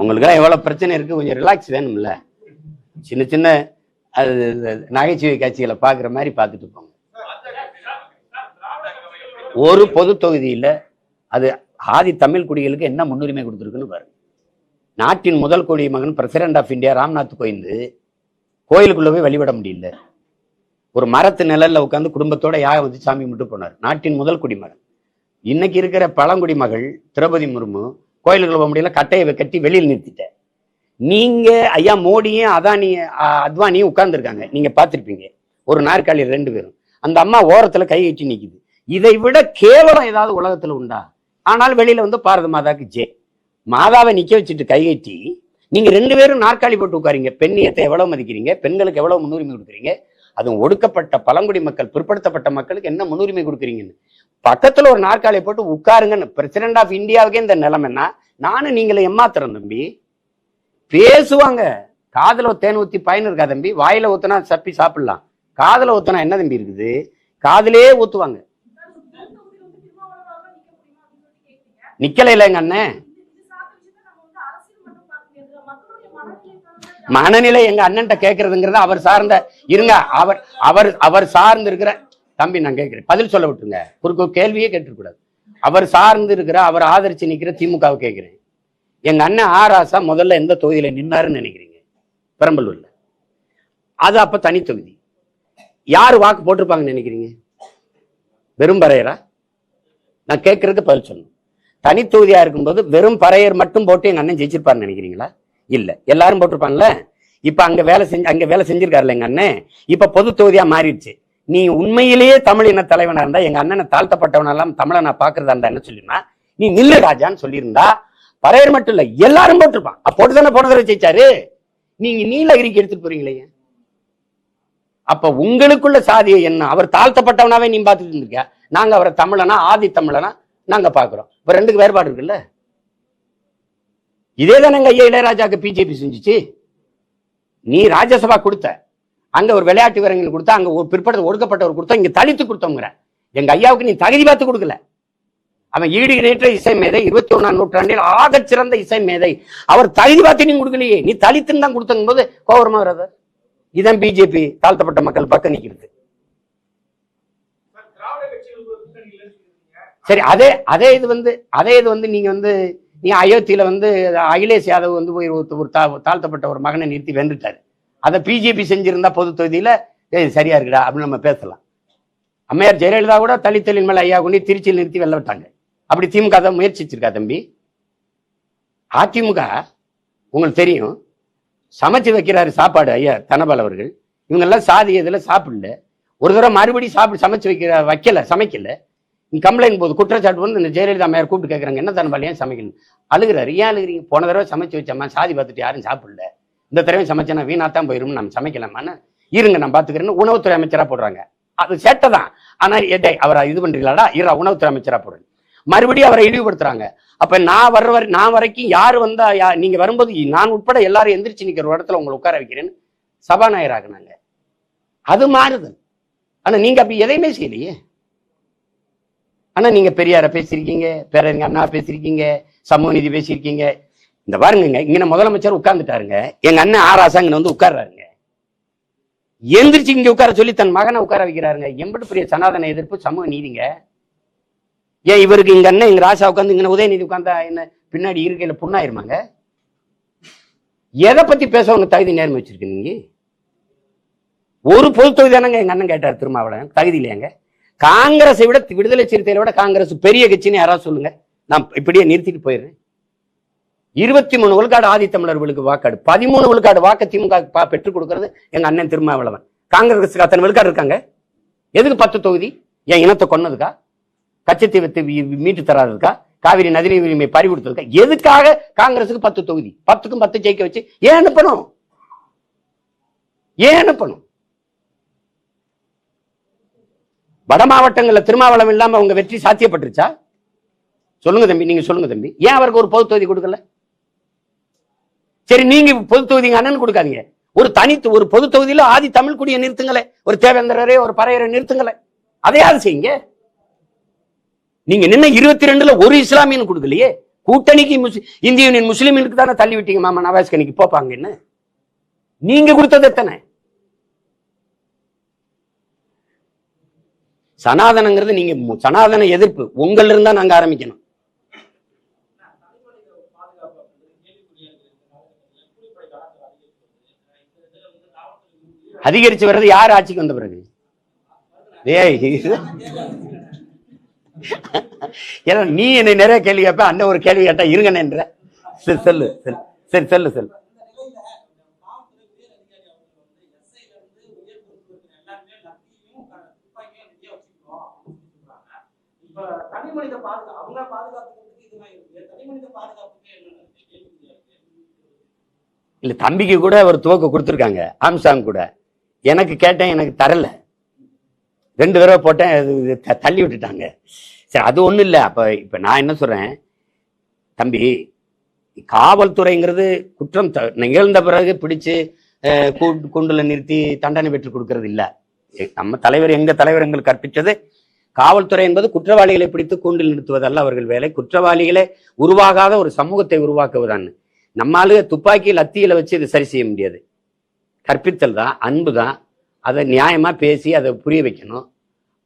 உங்களுக்கெல்லாம் எவ்வளவு பிரச்சனை இருக்கு, கொஞ்சம் ரிலாக்ஸ் வேணும்ல. சின்ன சின்ன அது நகைச்சுவை காட்சிகளை பாக்குற மாதிரி பார்த்துட்டு போங்க. ஒரு பொது தொகுதியில அது ஆதி தமிழ் குடிகளுக்கு என்ன முன்னுரிமை கொடுத்துருக்குன்னு பாருங்க. நாட்டின் முதல் குடி மகன் president of India Ramnath Kovind கோயிலுக்குள்ள போய் வழிபட முடியல. ஒரு மரத்து நிழல்ல உட்காந்து குடும்பத்தோட யாகம் வச்சு சாமி கும்பிட்டு போனார். நாட்டின் முதல் குடிமகன். இன்னைக்கு இருக்கிற பழங்குடி மகள் திரௌபதி முர்மு கோயிலுக்குள்ள போக முடியல, கட்டையை கட்டி வெளியில் நிறுத்திட்ட. நீங்க ஐயா மோடியும் அத்வானியும் உட்கார்ந்துருக்காங்க, நீங்க பார்த்திருப்பீங்க. ஒரு நாற்காலியில் 2 பேரும். அந்த அம்மா ஓரத்துல கை கட்டி நிக்குது. இதை விட கேவலம் ஏதாவது உலகத்துல உண்டா? ஆனால் வெளியில வந்து பாரத மாதாக்கு ஜே. மாதாவை நிக்க வச்சுட்டு கை கட்டி நீங்க 2 பேரும் நாற்காலி போட்டு உட்காரீங்க. பெண்ணியத்தை எவ்வளவு மதிக்கிறீங்க, பெண்களுக்கு எவ்வளவு முன்னுரிமை கொடுக்குறீங்க, அதுவும் ஒடுக்கப்பட்ட பழங்குடி மக்கள் பிற்படுத்தப்பட்ட மக்களுக்கு என்ன முன்னுரிமை கொடுக்குறீங்கன்னு. பக்கத்துல ஒரு நாற்காலியை போட்டு உட்காருங்கன்னு. பிரசிடென்ட் ஆஃப் இந்தியாவுக்கே இந்த நிலைமைன்னா நானும் நீங்களை ஏமாத்துறேன் தம்பி. பேசுவாங்க, காதுல தேன் ஊத்தி பயன் இருக்கா தம்பி? வாயில ஊத்துனா சப்பி சாப்பிடலாம், காதுல ஊத்துனா என்ன தம்பி இருக்குது? காதுலே ஊத்துவாங்க. நிக்கல இல்ல எங்க அண்ணன் மனநிலை எங்க அண்ணன்ட்ட கேட்கறதுங்கிறத அவர் சார்ந்த இருங்க. அவர் சார்ந்து இருக்கிற தம்பி நான் கேட்கிறேன், பதில் சொல்ல விட்டுருங்க. குறுக்கு கேள்வியே கேட்டுக்கூடாது. அவர் சார்ந்து இருக்கிற, அவர் ஆதரிச்சு நிக்கிற திமுகவை கேட்கிறேன். எங்க அண்ணன் ஆராசா முதல்ல எந்த தொகுதியில நின்னாருன்னு நினைக்கிறீங்க? பெரம்பலூர்ல. அது அப்ப தனி தொகுதி. யாரு வாக்கு போட்டிருப்பாங்கன்னு நினைக்கிறீங்க? வெறும் பறையரா? நான் கேட்கறதுக்கு பதில் சொல்லணும். தனி தொகுதியா இருக்கும்போது வெறும் பறையர் மட்டும் போட்டு எங்க அண்ணன் ஜெயிச்சிருப்பாருன்னு நினைக்கிறீங்களா? இல்ல, எல்லாரும் போட்டிருப்பாங்கல்ல. இப்ப அங்க வேலை செஞ்சிருக்காருல்ல எங்க அண்ணன். இப்ப பொது தொகுதியா மாறிடுச்சு. நீ உண்மையிலேயே தமிழ் இன தலைவனா இருந்தா, எங்க அண்ணனை தாழ்த்தப்பட்டவனெல்லாம் தமிழை நான் பாக்குறதா இருந்தா என்ன சொல்லிருந்தா, நீ நில்லு ராஜான்னு சொல்லியிருந்தா பறையர் மட்டும் இல்ல எல்லாரும் போட்டிருப்பான். போட்டு தானே போன தடவை ஜெயிச்சாரு. நீங்க நீலகிரிக்கு எடுத்துட்டு போறீங்களே. அப்ப உங்களுக்குள்ள சாதியை என்ன? அவர் தாழ்த்தப்பட்டவனாவே நீ பார்த்துட்டு இருந்திருக்க. நாங்க அவரை தமிழனா ஆதி தமிழனா நாங்க பாக்குறோம். இப்ப 2க்கு வேறுபாடு இருக்குல்ல. இதே தானே எங்க ஐயா இளையராஜாக்கு பிஜேபி செஞ்சுச்சு. நீ ராஜ்யசபா கொடுத்த, அங்க ஒரு விளையாட்டு வீரர்கள் கொடுத்தா, அங்க ஒரு பிற்படுத்த ஒடுக்கப்பட்டவர் கொடுத்தா, இங்க தலித்து கொடுத்தவங்கிற. எங்க ஐயாவுக்கு நீ தகுதி பார்த்து கொடுக்கல. அவன் ஈடு நேற்ற இசை மேதை, 21ஆம் நூற்றாண்டில் ஆகச் சிறந்த இசை மேதை. அவர் தகுதி பார்த்து நீ கொடுக்கலையே, நீ தலித்துன்னு தான் கொடுத்தங்க போது கோவரமா வராது. இதான் பிஜேபி தாழ்த்தப்பட்ட மக்கள் பக்கம் நிக்கிறது. சரி, அதே இது வந்து நீ அயோத்தியில அகிலேஷ் யாதவ் போய் ஒரு தாழ்த்தப்பட்ட ஒரு மகனை நிறுத்தி வென்றுட்டாரு. அதை பிஜேபி செஞ்சிருந்தா பொது தொகுதியில சரியா இருக்குடா அப்படின்னு நம்ம பேசலாம். அம்மையார் ஜெயலலிதா கூட தலித்தலின் மேல ஐயா கொண்டு திருச்சியில் நிறுத்தி வெல்ல விட்டாங்க. அப்படி திமுக தான் முயற்சிச்சிருக்கா தம்பி? அதிமுக உங்களுக்கு தெரியும், சமைச்சு வைக்கிறாரு சாப்பாடு ஐயா தனபால் அவர்கள். இவங்க எல்லாம் சாதி இதுல சாப்பிடல. ஒரு தடவை மறுபடியும் சமைக்கல. நீ கம்ப்ளைண்ட் போது குற்றச்சாட்டு இந்த ஜெயலலிதா அம்மையார் கூப்பிட்டு கேட்கறாங்க, என்ன தனபால் ஏன் சமைக்கணும்? அழுகிறாரு. ஏன் அழுகிறீங்க? போன தடவை சமைச்சு வச்சம்மா, சாதி பார்த்துட்டு யாரும் சாப்பிடல, இந்த தடவை சமைச்சேன்னா வீணாத்தான் போயிரும், நம்ம சமைக்கலாமான்னு. இருங்க நான் பாத்துக்கிறேன்னு உணவுத்துறை அமைச்சரா போடுறாங்க. அது சேட்டை தான். ஆனா அவரை இது பண்றீங்களாடா, உணவுத்துறை அமைச்சரா போடுறேன். மறுபடியும் அவரை இழிவுபடுத்துறாங்க. அப்ப நான் வரைக்கும் யாரு வந்தா நீங்க வரும்போது நான் உட்பட எல்லாரும் எந்திரிச்சு நிக்கிற ஒரு இடத்துல உங்களை உட்கார வைக்கிறேன்னு சபாநாயகர் ஆகுனாங்க. அது மாறுதல். ஆனா நீங்க அப்படி எதையுமே செய்யலையே. ஆனா நீங்க பெரியார பேசிருக்கீங்க, பேரறிஞர் அண்ணா பேசிருக்கீங்க, சமூக நீதி பேசியிருக்கீங்க. இந்த பாருங்க, இங்க முதலமைச்சர் உட்கார்ந்துட்டாருங்க, எங்க அண்ணன் ஆராசா இங்க உட்கார்றாருங்க. எந்திரிச்சு இங்க உட்கார சொல்லி தன் மகனை உட்கார வைக்கிறாருங்க. எம்பட்டு பெரிய சனாதன எதிர்ப்பு, சமூக நீதிங்க. ஏன் இவருக்கு இங்க அண்ணன் இங்க ராசா உட்காந்து இங்க உதயநிதி உட்கார்ந்தா என்ன பின்னாடி இருக்கையில புண்ணாயிருமாங்க? எதை பத்தி பேச உங்க தகுதி நேர்மை வச்சிருக்கு? நீங்க ஒரு பொது தொகுதி தானங்க எங்க அண்ணன் கேட்டார் திருமாவளவன், தகுதி இல்லையாங்க? காங்கிரஸை விட, விடுதலை சிறுத்தைகளை விட காங்கிரஸ் பெரிய கட்சின்னு யாராவது சொல்லுங்க, நான் இப்படியே நிறுத்திட்டு போயிடுறேன். 23 விழுக்காடு ஆதித்தமிழர்களுக்கு வாக்காடு, 13 விழுக்காடு வாக்கு திமுக பெற்றுக் கொடுக்கறது எங்க அண்ணன் திருமாவளவன். காங்கிரஸுக்கு அத்தனை விழுக்காடு இருக்காங்க. எதுக்கு 10 தொகுதி? என் இனத்தை கொன்னதுக்கா? கச்சத்தீவத்தை மீட்டு தராதுக்கா? காவிரி நதிநீர் உரிமை பறி கொடுத்ததுக்கா? எதுக்காக காங்கிரஸுக்கு 10 தொகுதி? 10க்கும் 10 ஜெயிக்க வச்சு ஏன் அனுப்பணும்? வட மாவட்டங்கள்ல திருமாவளவன் இல்லாம அவங்க வெற்றி சாத்தியப்பட்டுருச்சா? சொல்லுங்க தம்பி, நீங்க சொல்லுங்க தம்பி. ஏன் அவருக்கு ஒரு பொது தொகுதி கொடுக்கல? சரி, நீங்க பொது தொகுதி அண்ணன் கொடுக்காதீங்க. ஒரு பொது தொகுதியில ஆதி தமிழ் குடியை நிறுத்துங்களே, ஒரு தேவேந்திரரே ஒரு பறையரை நிறுத்துங்களே, அதையாவது செய்யுங்க. நீங்க நின்ன 22ல ஒரு இஸ்லாமியன் கொடுக்கலையே. கூட்டணிக்கு இந்திய யூனியன் முஸ்லீமுக்கு தானே தள்ளி விட்டீங்க. மாமா நவாஸ் கனிக்கு போப்பாங்க. என்ன நீங்க கொடுத்தது எத்தனை? சனாதனங்கிறது நீங்க சனாதன எதிர்ப்பு உங்கள்ல இருந்தா நாங்க ஆரம்பிக்கணும். அதிகரிச்சு வர்றது யார் ஆட்சிக்கு வந்த பிறகு? ஏய் ஏன்னா நீ என்னை நிறைய கேள்வி கேட்ப, அண்ணன் ஒரு கேள்வி கேட்டா இருங்கன்ற. சரி சொல்லு, சரி சொல்லு சொல்லு. தனிமனித பாதுகாப்பு அவங்க பாதுகாப்புக்கு இதெல்லாம் இருக்கு. தனிமனித பாதுகாப்புக்கு என்ன இல்ல, தம்பிக்கு கூட ஒரு துவக்க கொடுத்துருக்காங்க ஆம்சாங் கூட. எனக்கு கேட்டேன், எனக்கு தரல. 2 தடவை போட்டேன், தள்ளி விட்டுட்டாங்க. சரி, அது ஒண்ணும் இல்லை. இப்ப நான் என்ன சொல்றேன், தம்பி, காவல்துறைங்கிறது குற்றம் நிகழ்ந்த பிறகு பிடிச்சு கூண்டுல நிறுத்தி தண்டனை பெற்று கொடுக்கறது இல்ல. நம்ம தலைவர், எங்க தலைவர் எங்களுக்கு கற்பித்தது, காவல்துறை என்பது குற்றவாளிகளை பிடித்து கூண்டில் நிறுத்துவதல்ல அவர்கள் வேலை, குற்றவாளிகளே உருவாகாத ஒரு சமூகத்தை உருவாக்குவதான். நம்மால துப்பாக்கி லத்தியில வச்சு இதை சரி செய்ய முடியாது. கற்பித்தல் தான், அன்பு தான். அதை நியாயமா பேசி அதை புரிய வைக்கணும்,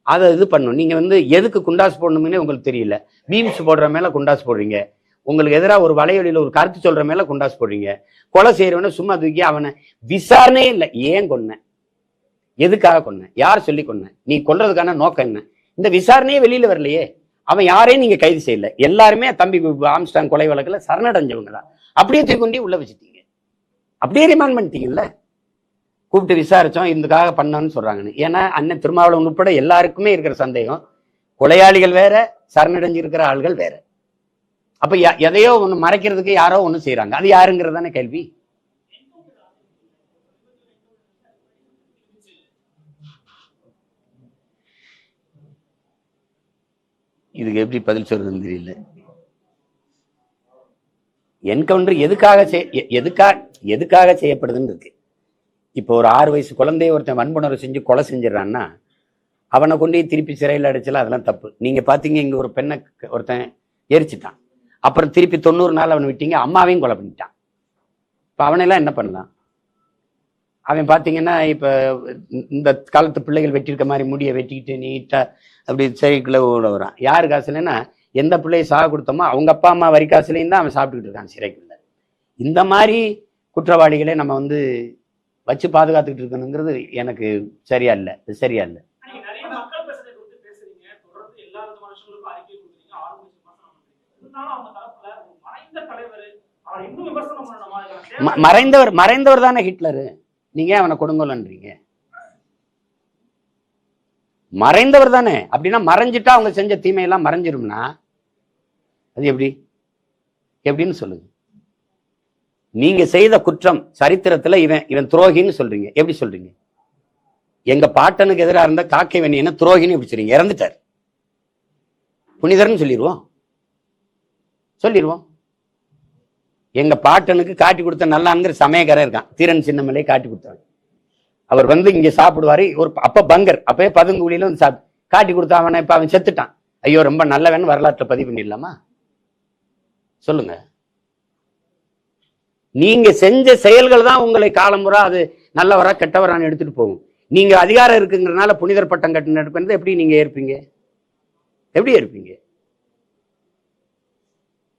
அதை இது பண்ணணும். நீங்க எதுக்கு குண்டாஸ் போடணும்னே உங்களுக்கு தெரியல. மீம்ஸ் போடுற மேல குண்டாஸ் போடுறீங்க, உங்களுக்கு எதிராக ஒரு வலையொலியில ஒரு கருத்து சொல்ற மேல குண்டாஸ் போடுறீங்க. கொலை செய்யறவன சும்மா தூக்கி அவனை விசாரணையே இல்லை. ஏன் கொன்ன, எதுக்காக கொன்ன, யார் சொல்லி கொன்ன, நீ கொல்றதுக்கான நோக்கம் என்ன, இந்த விசாரணையே வெளியில வரலையே. அவன் யாரையும் நீங்க கைது செய்யல. எல்லாருமே தம்பி ஆம்ஸ்டாங் கொலை வழக்குல சரணடைஞ்சவங்க தான். அப்படியே தூக்கி உள்ள வச்சுட்டீங்க, அப்படியே ரிமாண்ட் பண்ணிட்டீங்கல்ல. கூப்பிட்டு விசாரிச்சோம், இதுக்காக பண்ணோன்னு சொல்றாங்கன்னு. ஏன்னா அண்ணன் திருமாவளவன் உட்பட எல்லாருக்குமே இருக்கிற சந்தேகம், கொலையாளிகள் வேற, சரணடைஞ்சிருக்கிற ஆள்கள் வேற. அப்ப எதையோ ஒண்ணு மறைக்கிறதுக்கு யாரோ ஒண்ணு செய்யறாங்க. அது யாருங்கிறதானே கேள்வி. இதுக்கு எப்படி பதில் சொல்றதுன்னு தெரியல. என்கவுண்டர் எதுக்காக செய்யப்படுதுன்னு இருக்கு. இப்போ ஒரு 6 வயசு குழந்தைய ஒருத்தன் வன்புணர்வு செஞ்சு கொலை செஞ்சிடறான்னா அவனை கொண்டு திருப்பி சிறையில் அடைச்சல, அதெல்லாம் தப்பு. நீங்க பாத்தீங்க, இங்க ஒரு பெண்ணை ஒருத்தன் எரிச்சிட்டான், அப்புறம் திருப்பி 90 நாள் அவனை விட்டீங்க, அம்மாவையும் கொலை பண்ணிட்டான். இப்ப அவனெல்லாம் என்ன பண்ணலாம்? அவன் பாத்தீங்கன்னா இப்ப இந்த காலத்து பிள்ளைகள் வெட்டியிருக்க மாதிரி முடிய வெட்டிக்கிட்டு நீட்டா அப்படி சிறைக்குள்ள ஓட வரான். யாரு காசுலன்னா, எந்த பிள்ளையை சாக கொடுத்தோமோ அவங்க அப்பா அம்மா வரி காசுலையும் தான் அவன் சாப்பிட்டுக்கிட்டு இருக்கான் சிறைக்குள்ள. இந்த மாதிரி குற்றவாளிகளை நம்ம வச்சு பாதுகாத்துக்கிட்டு இருக்கணுங்கிறது எனக்கு சரியா இல்லை. நிறைய மக்கள் பிரச்சனை குறித்து பேசுறீங்க, தொடர்ந்து எல்லா விதமான விஷயங்களுக்கும் அறிக்கை கொடுக்குறீங்க, ஆளுமை விமர்சனம் பண்றீங்க. இருந்தாலும் அவங்க தரப்புல மறைந்த தலைவர் அவர் இன்னும் விமர்சனம் பண்ணணுமா? மறைந்தவர் தானே ஹிட்லரு. நீங்க அவனை கொடுங்கோலன்றீங்க. மறைந்தவர் தானே. அப்படின்னா மறைஞ்சிட்டா அவங்க செஞ்ச தீமையெல்லாம் மறைஞ்சிரும்னா அது எப்படின்னு சொல்லுங்க. நீங்க செய்த குற்றம் சரித்திரத்துல இவன் துரோகின்னு சொல்றீங்க. எப்படி சொல்றீங்க? எங்க பாட்டனுக்கு எதிராக இருந்த காக்கை வெண்ணியனை துரோகின்னு எப்படி சொல்றீங்க? இறந்துட்டார், புனிதர்னு சொல்லிடுவோம். எங்க பாட்டனுக்கு காட்டி கொடுத்த நல்லாங்கிற சமயக்காரன் இருக்கான், தீரன் சின்னமலை காட்டி கொடுத்தாரு. அவர் இங்க சாப்பிடுவாரு. அப்ப பங்கர், அப்பவே பதுங்குழியில காட்டி கொடுத்த அவனை இப்ப அவன் செத்துட்டான். ஐயோ ரொம்ப நல்லவன் வரலாற்றை பதிவு பண்ணிடலாமா? சொல்லுங்க. நீங்க செஞ்ச செயல்கள் தான் உங்களை காலமுறை அது நல்லவரா கெட்டவரான்னு எடுத்துட்டு போகும். நீங்க அதிகாரம் இருக்குங்கிறதுனால புனிதர் பட்டம் கட்டின எப்படி நீங்க ஏற்பீங்க?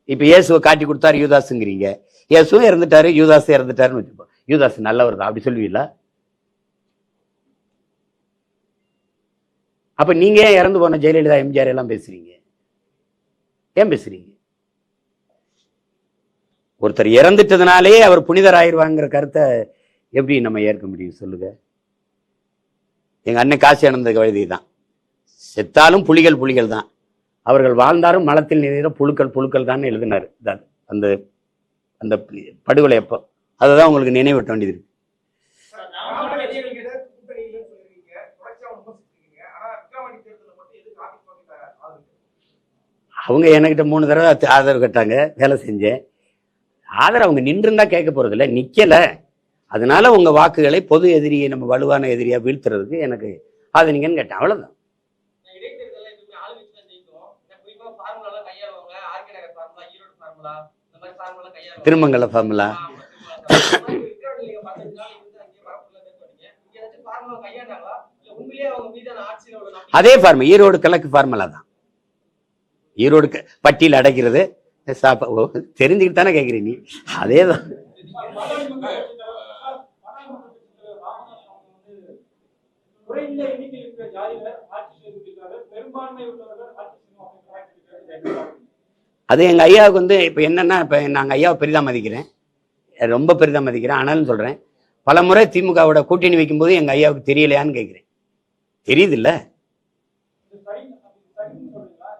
இப்ப இயேசுவை காட்டி கொடுத்தாரு யூதாஸுங்கிறீங்க. இயேசுவும் இறந்துட்டாரு, யூதாஸ் இறந்துட்டாருன்னு வச்சுப்போம். யூதாஸ் நல்லவர் தான் அப்படி சொல்லுவீங்களா? அப்ப நீங்க ஏன் இறந்து போன ஜெயலலிதா எம்ஜிஆர் எல்லாம் பேசுறீங்க? ஏன் பேசுறீங்க? ஒருத்தர் இறந்துட்டதுனாலே அவர் புனிதர் ஆயிடுவாங்கிற கருத்தை எப்படி நம்ம ஏற்க முடியும் சொல்லுங்க? எங்க அண்ணன் காசி ஆனந்த கவிதை தான், செத்தாலும் புலிகள் தான், அவர்கள் வாழ்ந்தாலும் மலத்தில் நிறைய புழுக்கள் தான் எழுதினாரு. அந்த அந்த படுகொலை அப்போ அதுதான் உங்களுக்கு நினைவூட்ட வேண்டியது இருக்கு. அவங்க என்கிட்ட 3 தடவை ஆதரவு கேட்டாங்க, வேலை செஞ்சேன். ஆதரவு அவங்க நின்றுந்தா கேட்க போறது இல்லை, நிக்கல. அதனால உங்க வாக்குகளை பொது எதிரியை நம்ம வலுவான எதிரியா வீழ்த்துறதுக்கு எனக்கு ஆதரிங்கன்னு கேட்டேன், அவ்வளவுதான். திருமங்கல ஃபார்முலா அதே ஃபார்முலா, ஈரோடு கிழக்கு ஃபார்முலா தான். ஈரோடு பட்டியல் அடைக்கிறது தெரிஞ்சுக்கிட்டு தானே கேட்குறீங்க, அதேதான். குறைந்த எண்ணிக்கையில் இருக்கிற ஜாதியில அது எங்க ஐயாவுக்கு வந்து இப்ப என்னன்னா, இப்ப நாங்க ஐயாவை பெரிதா மதிக்கிறேன், ரொம்ப பெரிதா மதிக்கிறேன். ஆனாலும் சொல்றேன், பல முறை திமுகவோட கூட்டணி வைக்கும்போது எங்க ஐயாவுக்கு தெரியலையான்னு கேட்கிறேன். தெரியுது இல்ல,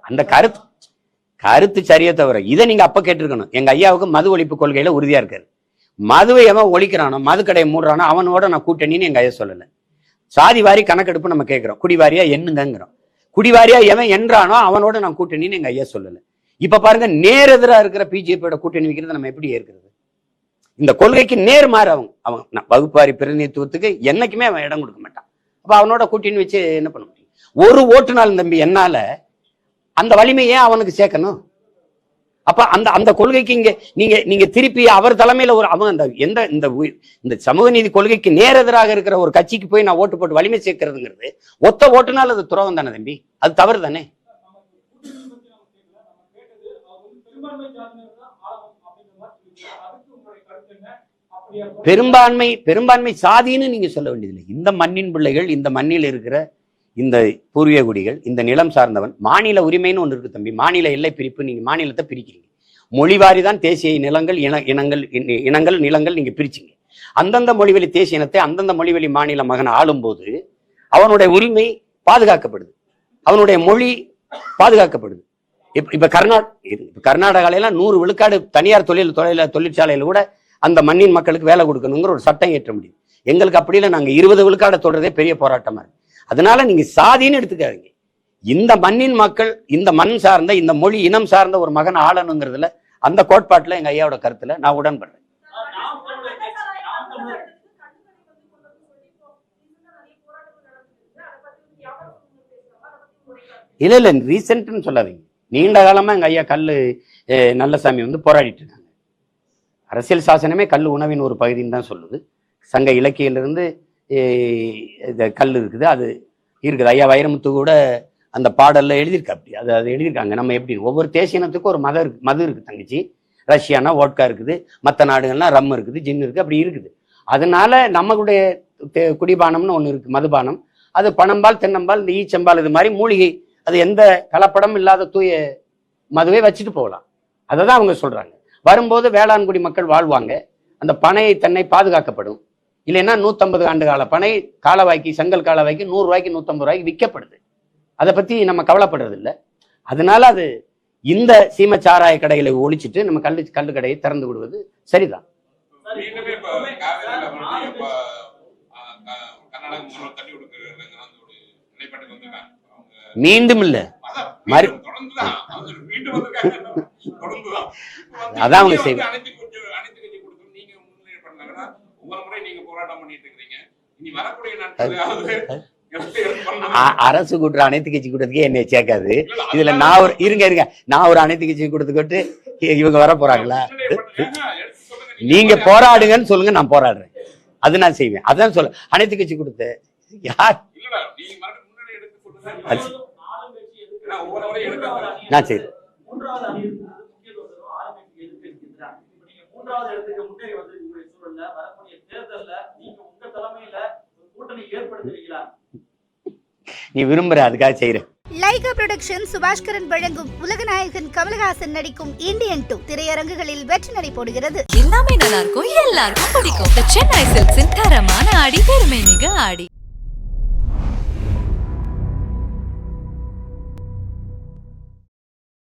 அந்த கருத்து சரியா தவிர இதை நீங்க அப்ப கேட்டிருக்கணும். எங்க ஐயாவுக்கு மது ஒழிப்பு கொள்கையில உறுதியா இருக்காரு. மதுவை எவன் ஒழிக்கிறானோ, மது கடையை மூடுறானோ அவனோட நான் கூட்டணின்னு எங்க ஐயா சொல்லல. சாதி வாரி கணக்கெடுப்பு நம்ம கேட்கிறோம், குடிவாரியா எண்ணுங்கிறோம். குடிவாரியா எவன் என்றானோ அவனோட நான் கூட்டணின்னு எங்க ஐயா சொல்லல. இப்ப பாருங்க, நேரெதிரா இருக்கிற பிஜேபியோட கூட்டணி வைக்கிறது நம்ம எப்படி ஏற்கிறது? இந்த கொள்கைக்கு நேர்மாறு அவங்க வகுப்பாரி பிரதிநிதித்துவத்துக்கு என்னைக்குமே அவன் இடம் கொடுக்க மாட்டான். அப்ப அவனோட கூட்டணி வச்சு என்ன பண்ண முடியும்? ஒரு ஓட்டுநாள் தம்பி என்னால அந்த வலிமையே அவனுக்கு சேர்க்கணும். அப்ப அந்த அந்த கொள்கைக்கு இங்க நீங்க திருப்பி அவர் தலைமையில ஒரு அவன் அந்த இந்த சமூக நீதி கொள்கைக்கு நேரெதிராக இருக்கிற ஒரு கட்சிக்கு போய் நான் ஓட்டு போட்டு வலிமை சேர்க்கிறதுங்கிறது ஒத்த ஓட்டுனால அது துரோகம் தானே தம்பி, அது தவறு தானே. பெரும்பான்மை சாதின்னு நீங்க சொல்ல வேண்டியதில்லை. இந்த மண்ணின் பிள்ளைகள், இந்த மண்ணில் இருக்கிற இந்த பூர்வீக குடிகள், இந்த நிலம் சார்ந்தவன். மாநில உரிமைன்னு ஒன்று இருக்கு தம்பி, மாநில எல்லை பிரிப்பு. நீங்க மாநிலத்தை பிரிக்கிறீங்க, மொழிவாரி தான் தேசிய நிலங்கள், இனங்கள் நிலங்கள் நீங்க பிரிச்சிங்க. அந்தந்த மொழிவழி தேசிய இனத்தை அந்தந்த மொழிவழி மாநில மகன் ஆளும்போது அவனுடைய உரிமை பாதுகாக்கப்படுது, அவனுடைய மொழி பாதுகாக்கப்படுது. இப்ப கர்நாடகால 100 விழுக்காடு தனியார் தொழிற்சாலையில கூட அந்த மண்ணின் மக்களுக்கு வேலை கொடுக்கணுங்கிற ஒரு சட்டம் ஏற்ற முடியும். எங்களுக்கு அப்படி இல்லை, நாங்க 20 விழுக்காடு தொடர்றதே பெரிய போராட்டமா இருக்கு. அதனால நீங்க சாதின்னு எடுத்துக்காதீங்க. இந்த மண்ணின் மக்கள், இந்த மண் சார்ந்த, இந்த மொழி இனம் சார்ந்த ஒரு மகன் ஆளணுங்கிறதுல, அந்த கோட்பாட்டுல எங்க ஐயாவோட கருத்துல நான் உடன்படுறேன். இல்ல ரீசென்ட்னு சொல்லாதீங்க, நீண்ட காலமா எங்க ஐயா கல்லு நல்லசாமி வந்து போராடிட்டு இருக்காங்க. அரசியல் சாசனமே கல் உணவின் ஒரு பகுதின்னு தான் சொல்லுது. சங்க இலக்கியிலிருந்து கல் இருக்குது, அது இருக்குது. ஐயா வைரமுத்து கூட அந்த பாடல்ல எழுதியிருக்கா. அப்படி அது எழுதியிருக்காங்க. நம்ம எப்படி ஒவ்வொரு தேசியனத்துக்கும் ஒரு மது இருக்கு தங்கச்சி. ரஷ்யானா ஓட்கா இருக்குது, மற்ற நாடுகள்னா ரம் இருக்குது, ஜின் இருக்கு, அப்படி இருக்குது. அதனால நம்மளுடைய குடிபானம்னு ஒன்று இருக்கு, மதுபானம். அது பனம்பால், தென்னம்பால், இந்த ஈச்சம்பால், இது மாதிரி மூலிகை, அது எந்த கலப்படம் இல்லாத தூய மதுவை வச்சுட்டு போகலாம். அதை தான் அவங்க சொல்றாங்க. வரும்போது வேளாண்குடி மக்கள் வாழ்வாங்க, அந்த பனை தென்னை பாதுகாக்கப்படும். இல்லைன்னா 150 ஆண்டு கால பனை காலவாய்க்கு, செங்கல் காலவாய்க்கு 100 ரூபாய்க்கு 150 ரூபாய்க்கு விற்கப்படுது. அதை பத்தி நம்ம கவலைப்படுறது இல்லை. அதனால அது இந்த சீம சாராய கடைகளை ஒழிச்சிட்டு நம்ம கல்லு கடையை திறந்து விடுவது சரிதான். மீண்டும் இல்ல, அதான் அவங்க செய்வாங்க. அரசு கூட்டுற அனைத்து கட்சி கூட்டத்துக்கே என்னை சேர்க்காது. இதுல நான் ஒரு அனைத்து கட்சி கூட்டத்துக்கு இவங்க வர போறாங்களா? நீங்க போராடுங்கன்னு சொல்லுங்க, நான் போராடுறேன், அது நான் செய்வேன். அதான் சொல்ல அனைத்து கட்சி கொடுத்த யார் நான் சரி. நீ விரும்புற அதுக்காக செய்யறேன். லைகா புரொடக்ஷன் சுபாஷ்கரன் வழங்கும் உலகநாயகன் கமலஹாசன் நடிக்கும் இந்தியன் 2 திரையரங்குகளில் வெற்றி நடை போடுகிறது. எல்லாமே நல்லா இருக்கும், எல்லாருக்கும் பிடிக்கும். சென்னை சில்க்ஸின் தரமான ஆடி, பெருமை மிக ஆடி.